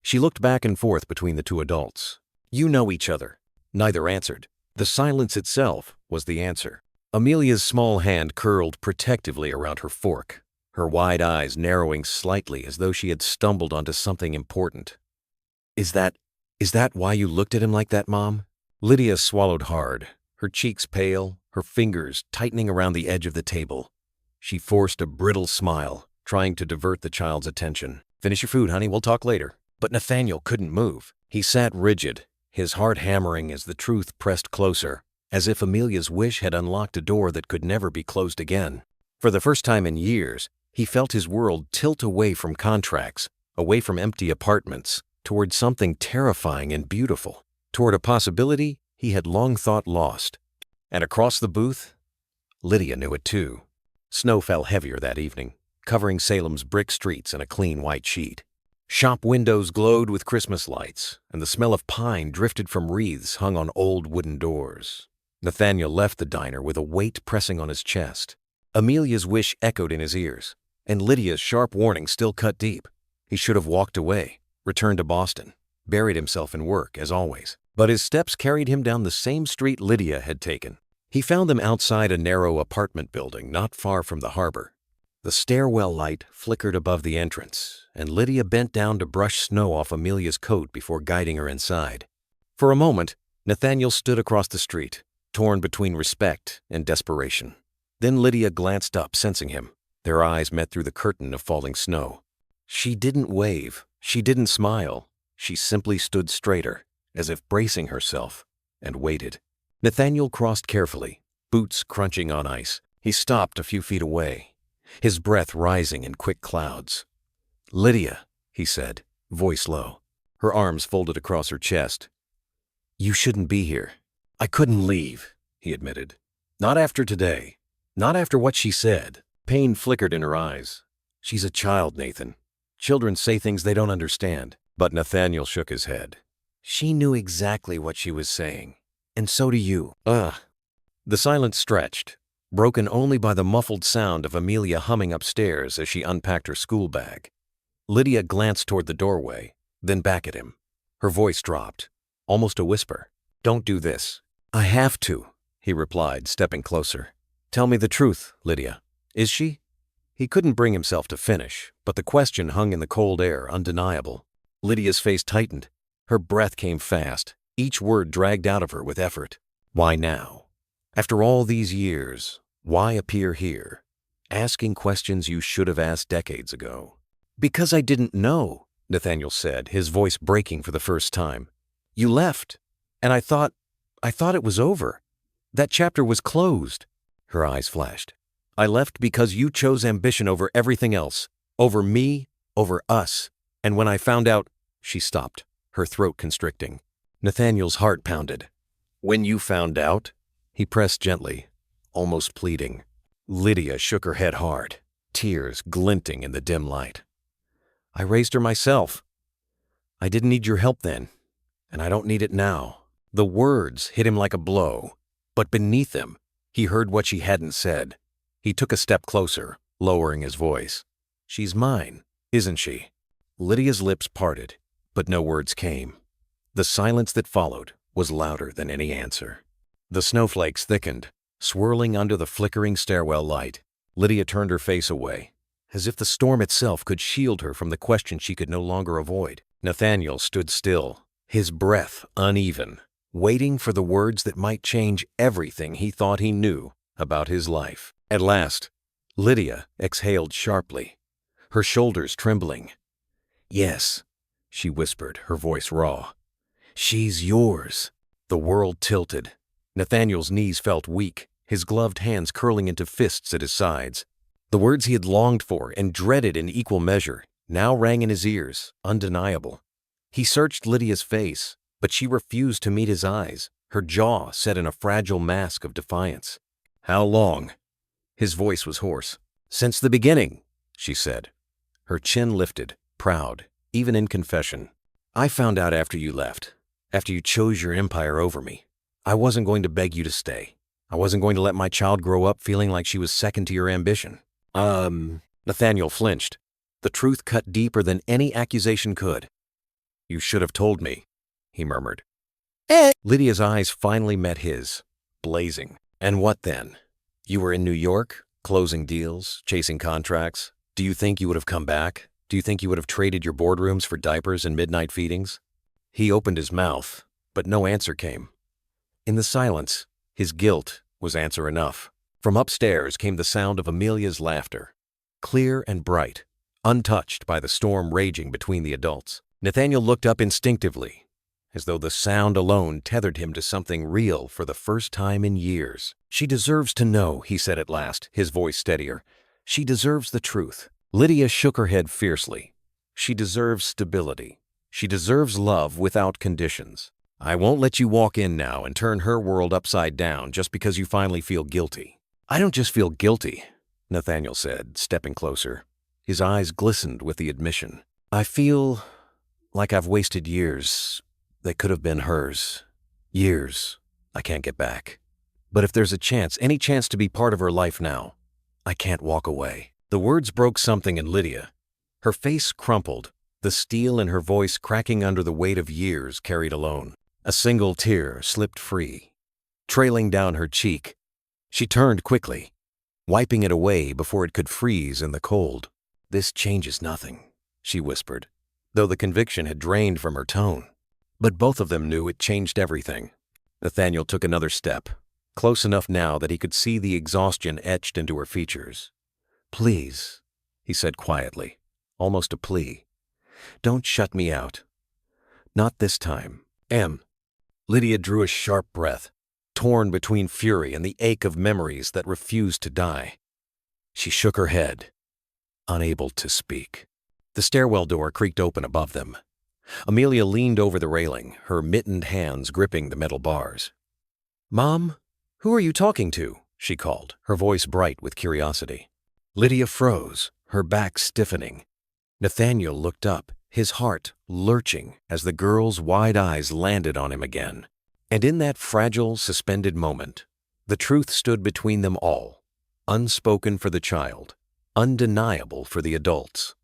She looked back and forth between the two adults. "You know each other." Neither answered. The silence itself was the answer. Amelia's small hand curled protectively around her fork, her wide eyes narrowing slightly as though she had stumbled onto something important. Is that why you looked at him like that, Mom?" Lydia swallowed hard, her cheeks pale, her fingers tightening around the edge of the table. She forced a brittle smile, trying to divert the child's attention. "Finish your food, honey, we'll talk later." But Nathaniel couldn't move. He sat rigid, his heart hammering as the truth pressed closer, as if Amelia's wish had unlocked a door that could never be closed again. For the first time in years, he felt his world tilt away from contracts, away from empty apartments, toward something terrifying and beautiful, toward a possibility he had long thought lost. And across the booth, Lydia knew it too. Snow fell heavier that evening, covering Salem's brick streets in a clean white sheet. Shop windows glowed with Christmas lights, and the smell of pine drifted from wreaths hung on old wooden doors. Nathaniel left the diner with a weight pressing on his chest. Amelia's wish echoed in his ears, and Lydia's sharp warning still cut deep. He should have walked away, returned to Boston, buried himself in work, as always. But his steps carried him down the same street Lydia had taken. He found them outside a narrow apartment building not far from the harbor. The stairwell light flickered above the entrance, and Lydia bent down to brush snow off Amelia's coat before guiding her inside. For a moment, Nathaniel stood across the street, torn between respect and desperation. Then Lydia glanced up, sensing him. Their eyes met through the curtain of falling snow. She didn't wave. She didn't smile. She simply stood straighter, as if bracing herself, and waited. Nathaniel crossed carefully, boots crunching on ice. He stopped a few feet away, his breath rising in quick clouds. "Lydia," he said, voice low, her arms folded across her chest. "You shouldn't be here." "I couldn't leave," he admitted. "Not after today. Not after what she said." Pain flickered in her eyes. "She's a child, Nathan. Children say things they don't understand." But Nathaniel shook his head. "She knew exactly what she was saying. And so do you." Ugh. The silence stretched, broken only by the muffled sound of Amelia humming upstairs as she unpacked her school bag. Lydia glanced toward the doorway, then back at him. Her voice dropped, almost a whisper. "Don't do this." "I have to," he replied, stepping closer. "Tell me the truth, Lydia. Is she?" He couldn't bring himself to finish, but the question hung in the cold air, undeniable. Lydia's face tightened. Her breath came fast, each word dragged out of her with effort. "Why now? After all these years, why appear here, asking questions you should have asked decades ago?" "Because I didn't know," Nathaniel said, his voice breaking for the first time. "You left, and I thought it was over. That chapter was closed." Her eyes flashed. "I left because you chose ambition over everything else, over me, over us. And when I found out—" She stopped, her throat constricting. Nathaniel's heart pounded. "When you found out?" He pressed gently, almost pleading. Lydia shook her head hard, tears glinting in the dim light. "I raised her myself. I didn't need your help then, and I don't need it now." The words hit him like a blow, but beneath them, he heard what she hadn't said. He took a step closer, lowering his voice. "She's mine, isn't she?" Lydia's lips parted, but no words came. The silence that followed was louder than any answer. The snowflakes thickened, swirling under the flickering stairwell light. Lydia turned her face away, as if the storm itself could shield her from the question she could no longer avoid. Nathaniel stood still, his breath uneven, waiting for the words that might change everything he thought he knew about his life. At last, Lydia exhaled sharply, her shoulders trembling. "Yes," she whispered, her voice raw. "She's yours." The world tilted. Nathaniel's knees felt weak, his gloved hands curling into fists at his sides. The words he had longed for and dreaded in equal measure now rang in his ears, undeniable. He searched Lydia's face, but she refused to meet his eyes, her jaw set in a fragile mask of defiance. "How long?" His voice was hoarse. "Since the beginning," she said. Her chin lifted, proud, even in confession. "I found out after you left, after you chose your empire over me. I wasn't going to beg you to stay. I wasn't going to let my child grow up feeling like she was second to your ambition." Nathaniel flinched. The truth cut deeper than any accusation could. "You should have told me," he murmured. Lydia's eyes finally met his, blazing. "And what then? You were in New York, closing deals, chasing contracts. Do you think you would have come back? Do you think you would have traded your boardrooms for diapers and midnight feedings?" He opened his mouth, but no answer came. In the silence, his guilt was answer enough. From upstairs came the sound of Amelia's laughter, clear and bright, untouched by the storm raging between the adults. Nathaniel looked up instinctively, as though the sound alone tethered him to something real for the first time in years. "She deserves to know," he said at last, his voice steadier. "She deserves the truth." Lydia shook her head fiercely. "She deserves stability. She deserves love without conditions. I won't let you walk in now and turn her world upside down just because you finally feel guilty." "I don't just feel guilty," Nathaniel said, stepping closer. His eyes glistened with the admission. "I feel like I've wasted years that could have been hers. Years I can't get back. But if there's a chance, any chance to be part of her life now, I can't walk away." The words broke something in Lydia. Her face crumpled, the steel in her voice cracking under the weight of years carried alone. A single tear slipped free, trailing down her cheek. She turned quickly, wiping it away before it could freeze in the cold. "This changes nothing," she whispered, though the conviction had drained from her tone. But both of them knew it changed everything. Nathaniel took another step, close enough now that he could see the exhaustion etched into her features. "Please," he said quietly, almost a plea. "Don't shut me out. Not this time." Lydia drew a sharp breath, torn between fury and the ache of memories that refused to die. She shook her head, unable to speak. The stairwell door creaked open above them. Amelia leaned over the railing, her mittened hands gripping the metal bars. "Mom, who are you talking to?" she called, her voice bright with curiosity. Lydia froze, her back stiffening. Nathaniel looked up, his heart lurching as the girl's wide eyes landed on him again. And in that fragile, suspended moment, the truth stood between them all, unspoken for the child, undeniable for the adults.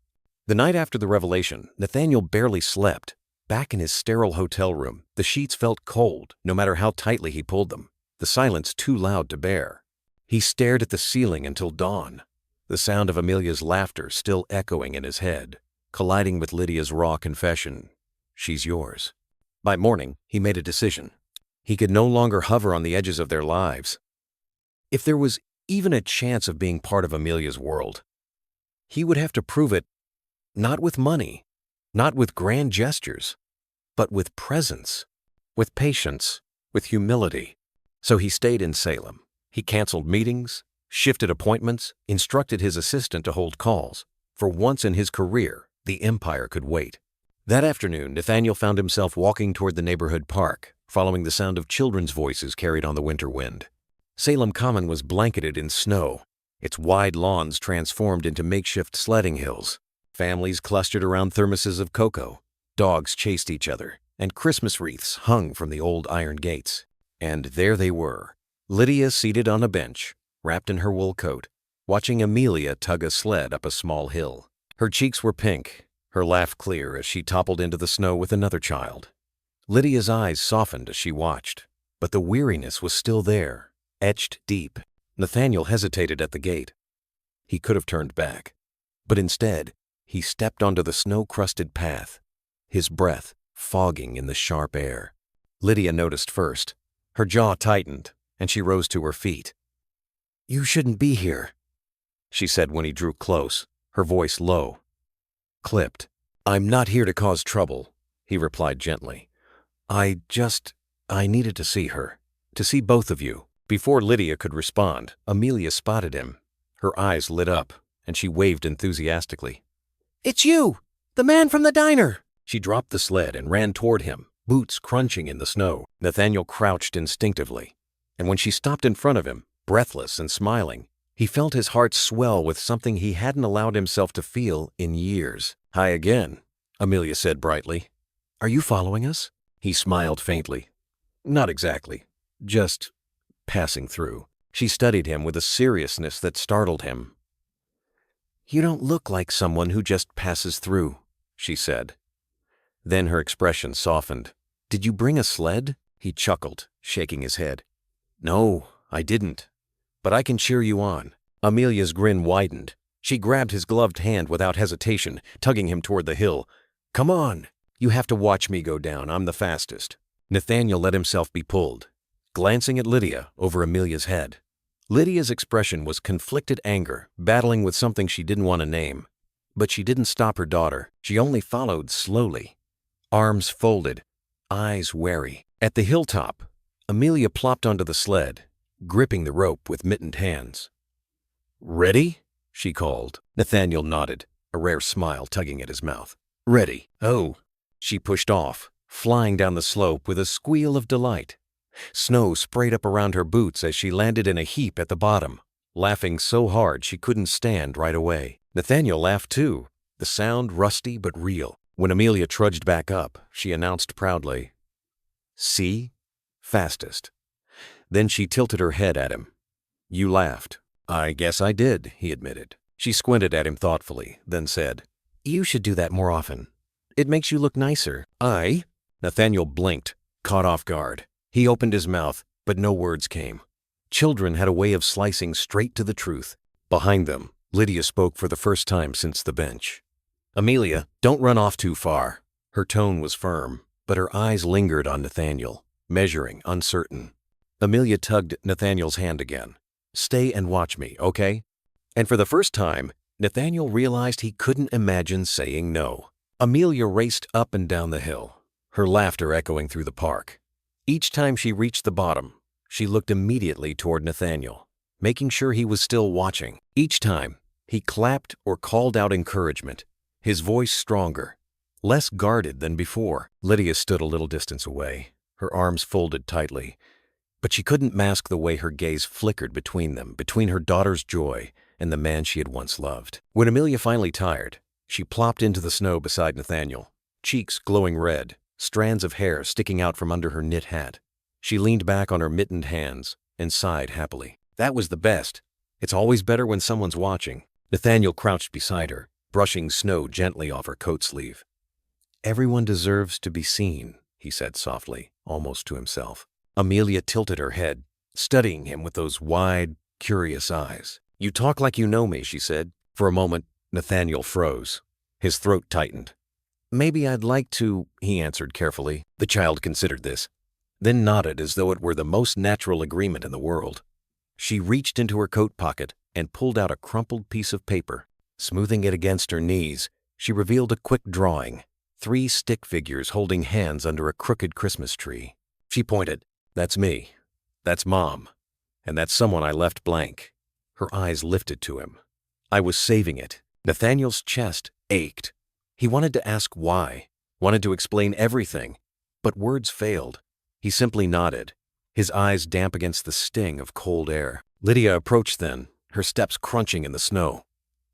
The night after the revelation, Nathaniel barely slept. Back in his sterile hotel room, the sheets felt cold, no matter how tightly he pulled them, the silence too loud to bear. He stared at the ceiling until dawn, the sound of Amelia's laughter still echoing in his head, colliding with Lydia's raw confession, "She's yours." By morning, he made a decision. He could no longer hover on the edges of their lives. If there was even a chance of being part of Amelia's world, he would have to prove it, not with money, not with grand gestures, but with presence, with patience, with humility. So he stayed in Salem. He canceled meetings, shifted appointments, instructed his assistant to hold calls. For once in his career, the empire could wait. That afternoon, Nathaniel found himself walking toward the neighborhood park, following the sound of children's voices carried on the winter wind. Salem Common was blanketed in snow, its wide lawns transformed into makeshift sledding hills. Families clustered around thermoses of cocoa, dogs chased each other, and Christmas wreaths hung from the old iron gates. And there they were, Lydia seated on a bench, wrapped in her wool coat, watching Amelia tug a sled up a small hill. Her cheeks were pink, her laugh clear as she toppled into the snow with another child. Lydia's eyes softened as she watched, but the weariness was still there, etched deep. Nathaniel hesitated at the gate. He could have turned back, but instead, he stepped onto the snow-crusted path, his breath fogging in the sharp air. Lydia noticed first. Her jaw tightened, and she rose to her feet. "You shouldn't be here," she said when he drew close, her voice low, clipped. "I'm not here to cause trouble," he replied gently. I needed to see her, to see both of you." Before Lydia could respond, Amelia spotted him. Her eyes lit up, and she waved enthusiastically. "It's you! The man from the diner!" She dropped the sled and ran toward him, boots crunching in the snow. Nathaniel crouched instinctively, and when she stopped in front of him, breathless and smiling, he felt his heart swell with something he hadn't allowed himself to feel in years. "Hi again," Amelia said brightly. "Are you following us?" He smiled faintly. "Not exactly. Just passing through." She studied him with a seriousness that startled him. "You don't look like someone who just passes through," she said. Then her expression softened. "Did you bring a sled?" He chuckled, shaking his head. "No, I didn't. But I can cheer you on." Amelia's grin widened. She grabbed his gloved hand without hesitation, tugging him toward the hill. "Come on. You have to watch me go down. I'm the fastest." Nathaniel let himself be pulled, glancing at Lydia over Amelia's head. Lydia's expression was conflicted anger, battling with something she didn't want to name. But she didn't stop her daughter. She only followed slowly, arms folded, eyes wary. At the hilltop, Amelia plopped onto the sled, gripping the rope with mittened hands. "Ready?" she called. Nathaniel nodded, a rare smile tugging at his mouth. "Ready." "Oh." She pushed off, flying down the slope with a squeal of delight. Snow sprayed up around her boots as she landed in a heap at the bottom, laughing so hard she couldn't stand right away. Nathaniel laughed too, the sound rusty but real. When Amelia trudged back up, she announced proudly, "See? Fastest." Then she tilted her head at him. "You laughed." "I guess I did," he admitted. She squinted at him thoughtfully, then said, "You should do that more often. It makes you look nicer." "I?" Nathaniel blinked, caught off guard. He opened his mouth, but no words came. Children had a way of slicing straight to the truth. Behind them, Lydia spoke for the first time since the bench. "Amelia, don't run off too far." Her tone was firm, but her eyes lingered on Nathaniel, measuring, uncertain. Amelia tugged Nathaniel's hand again. "Stay and watch me, okay?" And for the first time, Nathaniel realized he couldn't imagine saying no. Amelia raced up and down the hill, her laughter echoing through the park. Each time she reached the bottom, she looked immediately toward Nathaniel, making sure he was still watching. Each time, he clapped or called out encouragement, his voice stronger, less guarded than before. Lydia stood a little distance away, her arms folded tightly, but she couldn't mask the way her gaze flickered between them, between her daughter's joy and the man she had once loved. When Amelia finally tired, she plopped into the snow beside Nathaniel, cheeks glowing red, strands of hair sticking out from under her knit hat. She leaned back on her mittened hands and sighed happily. That was the best. It's always better when someone's watching. Nathaniel crouched beside her, brushing snow gently off her coat sleeve. "Everyone deserves to be seen," he said softly, almost to himself. Amelia tilted her head, studying him with those wide, curious eyes. "You talk like you know me," she said. For a moment, Nathaniel froze. His throat tightened. "Maybe I'd like to," he answered carefully. The child considered this, then nodded as though it were the most natural agreement in the world. She reached into her coat pocket and pulled out a crumpled piece of paper. Smoothing it against her knees, she revealed a quick drawing, 3 stick figures holding hands under a crooked Christmas tree. She pointed. "That's me. That's Mom. And that's someone I left blank." Her eyes lifted to him. "I was saving it." Nathaniel's chest ached. He wanted to ask why, wanted to explain everything, but words failed. He simply nodded, his eyes damp against the sting of cold air. Lydia approached then, her steps crunching in the snow.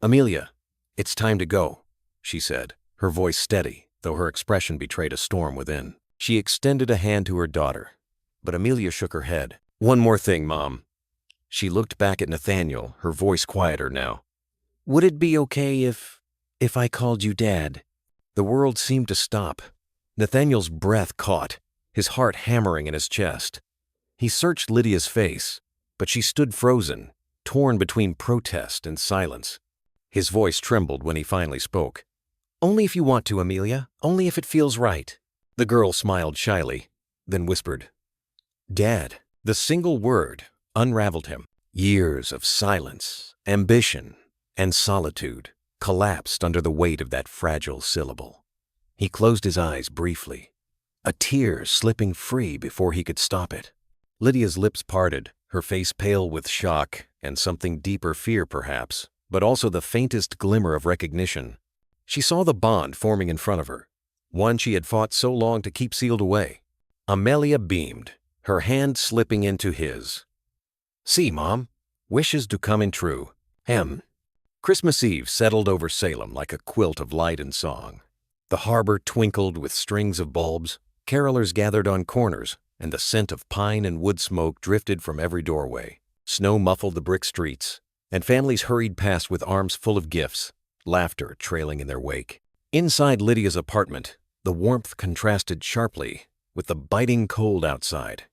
"Amelia, it's time to go," she said, her voice steady, though her expression betrayed a storm within. She extended a hand to her daughter, but Amelia shook her head. "One more thing, Mom." She looked back at Nathaniel, her voice quieter now. "Would it be okay if I called you Dad?" The world seemed to stop. Nathaniel's breath caught, his heart hammering in his chest. He searched Lydia's face, but she stood frozen, torn between protest and silence. His voice trembled when he finally spoke. "Only if you want to, Amelia. Only if it feels right." The girl smiled shyly, then whispered, "Dad." The single word unraveled him. Years of silence, ambition, and solitude collapsed under the weight of that fragile syllable. He closed his eyes briefly, a tear slipping free before he could stop it. Lydia's lips parted, her face pale with shock and something deeper fear perhaps, but also the faintest glimmer of recognition. She saw the bond forming in front of her, one she had fought so long to keep sealed away. Amelia beamed, her hand slipping into his. "See, Mom, wishes do come in true. Christmas Eve settled over Salem like a quilt of light and song. The harbor twinkled with strings of bulbs, carolers gathered on corners, and the scent of pine and wood smoke drifted from every doorway. Snow muffled the brick streets, and families hurried past with arms full of gifts, laughter trailing in their wake. Inside Lydia's apartment, the warmth contrasted sharply with the biting cold outside.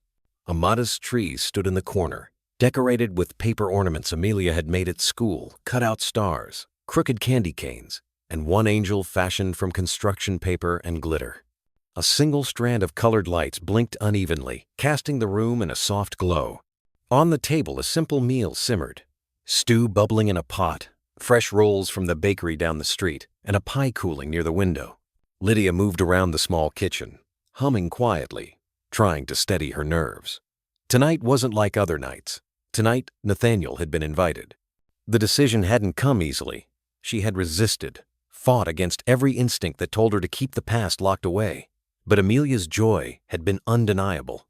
A modest tree stood in the corner, decorated with paper ornaments Amelia had made at school, cut-out stars, crooked candy canes, and one angel fashioned from construction paper and glitter. A single strand of colored lights blinked unevenly, casting the room in a soft glow. On the table, a simple meal simmered, stew bubbling in a pot, fresh rolls from the bakery down the street, and a pie cooling near the window. Lydia moved around the small kitchen, humming quietly, trying to steady her nerves. Tonight wasn't like other nights. Tonight, Nathaniel had been invited. The decision hadn't come easily. She had resisted, fought against every instinct that told her to keep the past locked away. But Amelia's joy had been undeniable.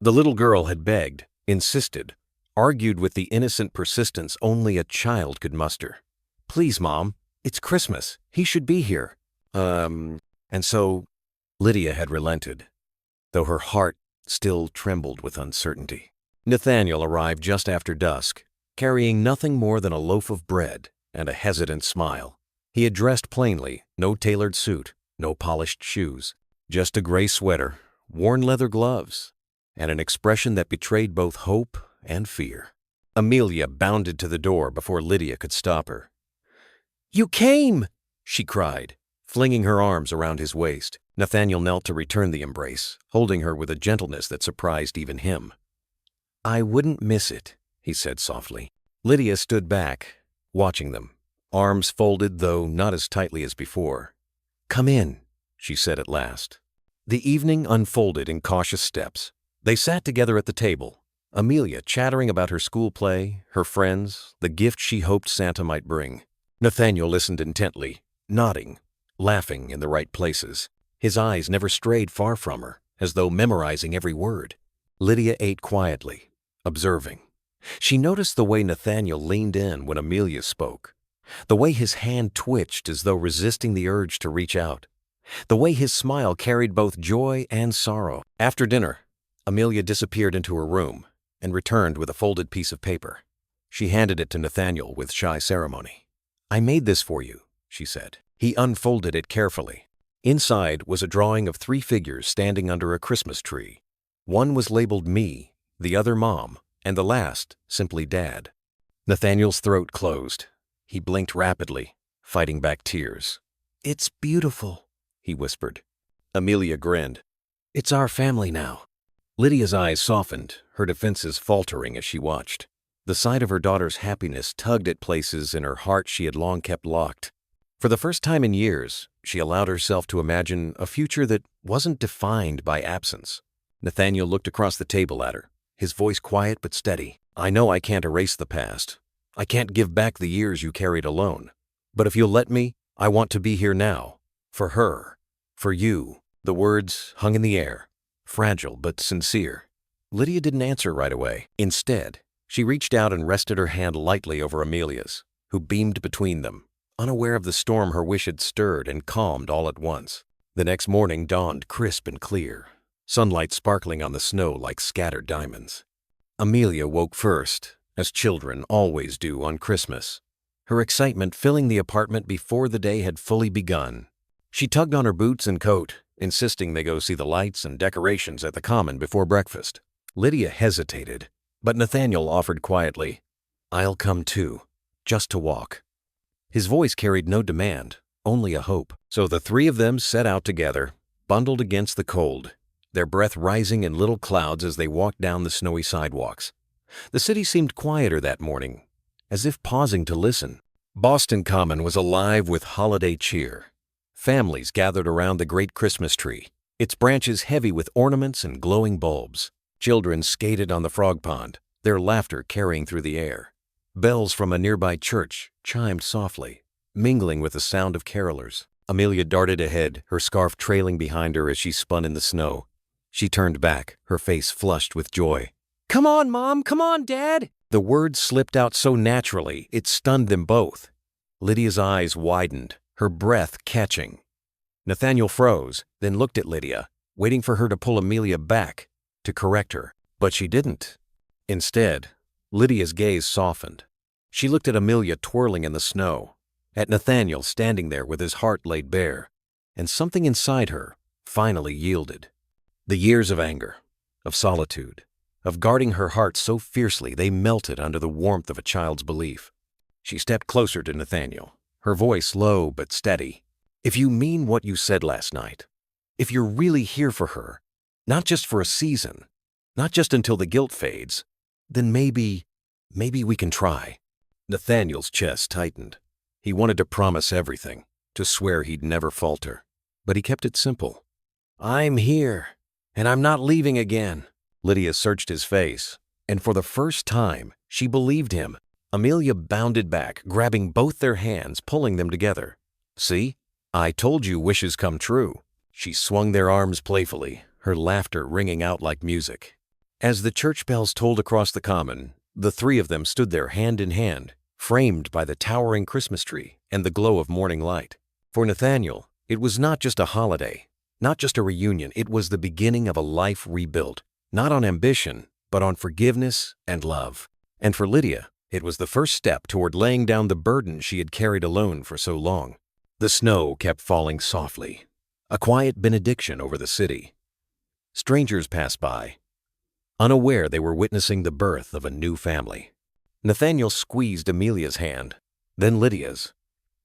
The little girl had begged, insisted, argued with the innocent persistence only a child could muster. "Please, Mom, it's Christmas. He should be here." And so Lydia had relented, though her heart still trembled with uncertainty. Nathaniel arrived just after dusk, carrying nothing more than a loaf of bread and a hesitant smile. He had dressed plainly, no tailored suit, no polished shoes, just a gray sweater, worn leather gloves, and an expression that betrayed both hope and fear. Amelia bounded to the door before Lydia could stop her. "You came!" she cried, flinging her arms around his waist. Nathaniel knelt to return the embrace, holding her with a gentleness that surprised even him. "I wouldn't miss it," he said softly. Lydia stood back, watching them, arms folded though not as tightly as before. "Come in," she said at last. The evening unfolded in cautious steps. They sat together at the table, Amelia chattering about her school play, her friends, the gift she hoped Santa might bring. Nathaniel listened intently, nodding, laughing in the right places. His eyes never strayed far from her, as though memorizing every word. Lydia ate quietly, observing. She noticed the way Nathaniel leaned in when Amelia spoke, the way his hand twitched as though resisting the urge to reach out, the way his smile carried both joy and sorrow. After dinner, Amelia disappeared into her room and returned with a folded piece of paper. She handed it to Nathaniel with shy ceremony. "I made this for you," she said. He unfolded it carefully. Inside was a drawing of 3 figures standing under a Christmas tree. One was labeled me, the other Mom, and the last simply Dad. Nathaniel's throat closed. He blinked rapidly, fighting back tears. "It's beautiful," he whispered. Amelia grinned. "It's our family now." Lydia's eyes softened, her defenses faltering as she watched. The sight of her daughter's happiness tugged at places in her heart she had long kept locked. For the first time in years, she allowed herself to imagine a future that wasn't defined by absence. Nathaniel looked across the table at her, his voice quiet but steady. "I know I can't erase the past. I can't give back the years you carried alone. But if you'll let me, I want to be here now. For her. For you." The words hung in the air, fragile but sincere. Lydia didn't answer right away. Instead, she reached out and rested her hand lightly over Amelia's, who beamed between them, unaware of the storm her wish had stirred and calmed all at once. The next morning dawned crisp and clear, sunlight sparkling on the snow like scattered diamonds. Amelia woke first, as children always do on Christmas, her excitement filling the apartment before the day had fully begun. She tugged on her boots and coat, insisting they go see the lights and decorations at the Common before breakfast. Lydia hesitated, but Nathaniel offered quietly, "I'll come too, just to walk." His voice carried no demand, only a hope. So the 3 of them set out together, bundled against the cold, their breath rising in little clouds as they walked down the snowy sidewalks. The city seemed quieter that morning, as if pausing to listen. Boston Common was alive with holiday cheer. Families gathered around the great Christmas tree, its branches heavy with ornaments and glowing bulbs. Children skated on the frog pond, their laughter carrying through the air. Bells from a nearby church chimed softly, mingling with the sound of carolers. Amelia darted ahead, her scarf trailing behind her as she spun in the snow. She turned back, her face flushed with joy. "Come on, Mom! Come on, Dad!" The words slipped out so naturally, it stunned them both. Lydia's eyes widened, her breath catching. Nathaniel froze, then looked at Lydia, waiting for her to pull Amelia back, to correct her. But she didn't. Instead, Lydia's gaze softened. She looked at Amelia twirling in the snow, at Nathaniel standing there with his heart laid bare, and something inside her finally yielded. The years of anger, of solitude, of guarding her heart so fiercely they melted under the warmth of a child's belief. She stepped closer to Nathaniel, her voice low but steady. "If you mean what you said last night, if you're really here for her, not just for a season, not just until the guilt fades, then maybe we can try." Nathaniel's chest tightened. He wanted to promise everything, to swear he'd never falter. But he kept it simple. "I'm here, and I'm not leaving again." Lydia searched his face, and for the first time, she believed him. Amelia bounded back, grabbing both their hands, pulling them together. "See? I told you wishes come true." She swung their arms playfully, her laughter ringing out like music. As the church bells tolled across the Common, the 3 of them stood there hand in hand, framed by the towering Christmas tree and the glow of morning light. For Nathaniel, it was not just a holiday, not just a reunion, it was the beginning of a life rebuilt, not on ambition, but on forgiveness and love. And for Lydia, It was the first step toward laying down the burden she had carried alone for so long. The snow kept falling softly, a quiet benediction over the city. Strangers passed by, unaware they were witnessing the birth of a new family. Nathaniel squeezed Amelia's hand, then Lydia's.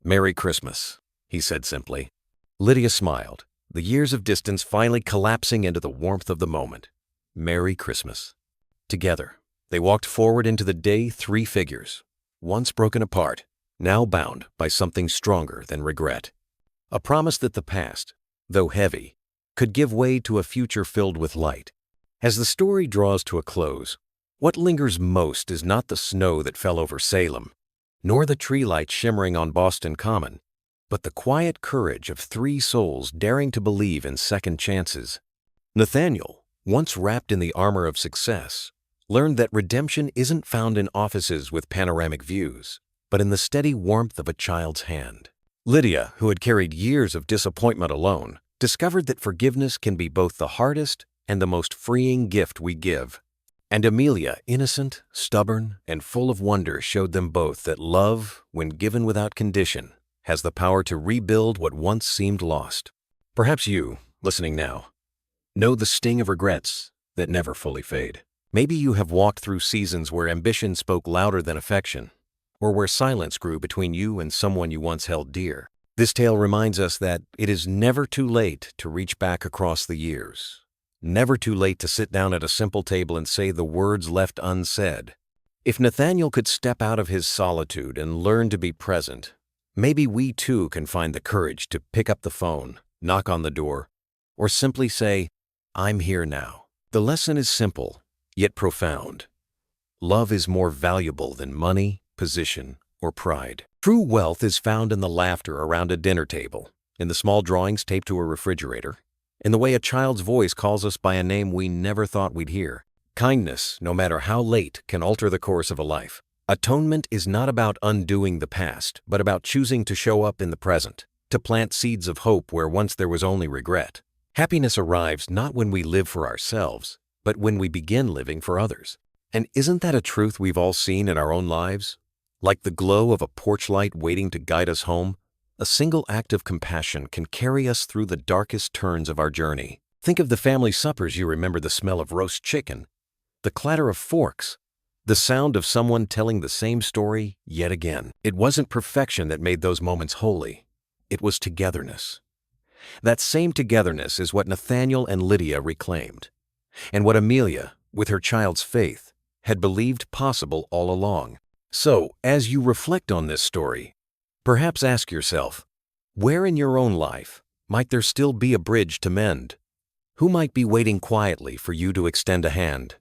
"Merry Christmas," he said simply. Lydia smiled, the years of distance finally collapsing into the warmth of the moment. Merry Christmas. Together, they walked forward into the day, three figures, once broken apart, now bound by something stronger than regret. A promise that the past, though heavy, could give way to a future filled with light. As the story draws to a close, what lingers most is not the snow that fell over Salem, nor the tree lights shimmering on Boston Common, but the quiet courage of three souls daring to believe in second chances. Nathaniel, once wrapped in the armor of success, learned that redemption isn't found in offices with panoramic views, but in the steady warmth of a child's hand. Lydia, who had carried years of disappointment alone, discovered that forgiveness can be both the hardest and the most freeing gift we give. And Amelia, innocent, stubborn, and full of wonder, showed them both that love, when given without condition, has the power to rebuild what once seemed lost. Perhaps you, listening now, know the sting of regrets that never fully fade. Maybe you have walked through seasons where ambition spoke louder than affection, or where silence grew between you and someone you once held dear. This tale reminds us that it is never too late to reach back across the years. Never too late to sit down at a simple table and say the words left unsaid. If Nathaniel could step out of his solitude and learn to be present, maybe we too can find the courage to pick up the phone, knock on the door, or simply say, "I'm here now." The lesson is simple, yet profound. Love is more valuable than money, position, or pride. True wealth is found in the laughter around a dinner table, in the small drawings taped to a refrigerator, in the way a child's voice calls us by a name we never thought we'd hear. Kindness, no matter how late, can alter the course of a life. Atonement is not about undoing the past, but about choosing to show up in the present, to plant seeds of hope where once there was only regret. Happiness arrives not when we live for ourselves, but when we begin living for others. And isn't that a truth we've all seen in our own lives? Like the glow of a porch light waiting to guide us home, a single act of compassion can carry us through the darkest turns of our journey. Think of the family suppers you remember: the smell of roast chicken, the clatter of forks, the sound of someone telling the same story yet again. It wasn't perfection that made those moments holy. It was togetherness. That same togetherness is what Nathaniel and Lydia reclaimed, and what Amelia, with her child's faith, had believed possible all along. So, as you reflect on this story, perhaps ask yourself, where in your own life might there still be a bridge to mend? Who might be waiting quietly for you to extend a hand?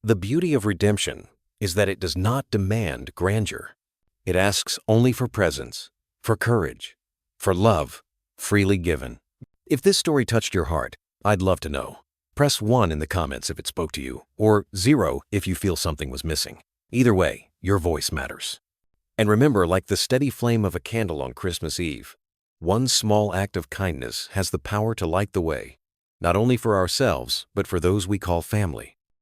The beauty of redemption is that it does not demand grandeur. It asks only for presence, for courage, for love freely given. If this story touched your heart, I'd love to know. Press 1 in the comments if it spoke to you, or 0 if you feel something was missing. Either way, your voice matters. And remember, like the steady flame of a candle on Christmas Eve, one small act of kindness has the power to light the way, not only for ourselves, but for those we call family.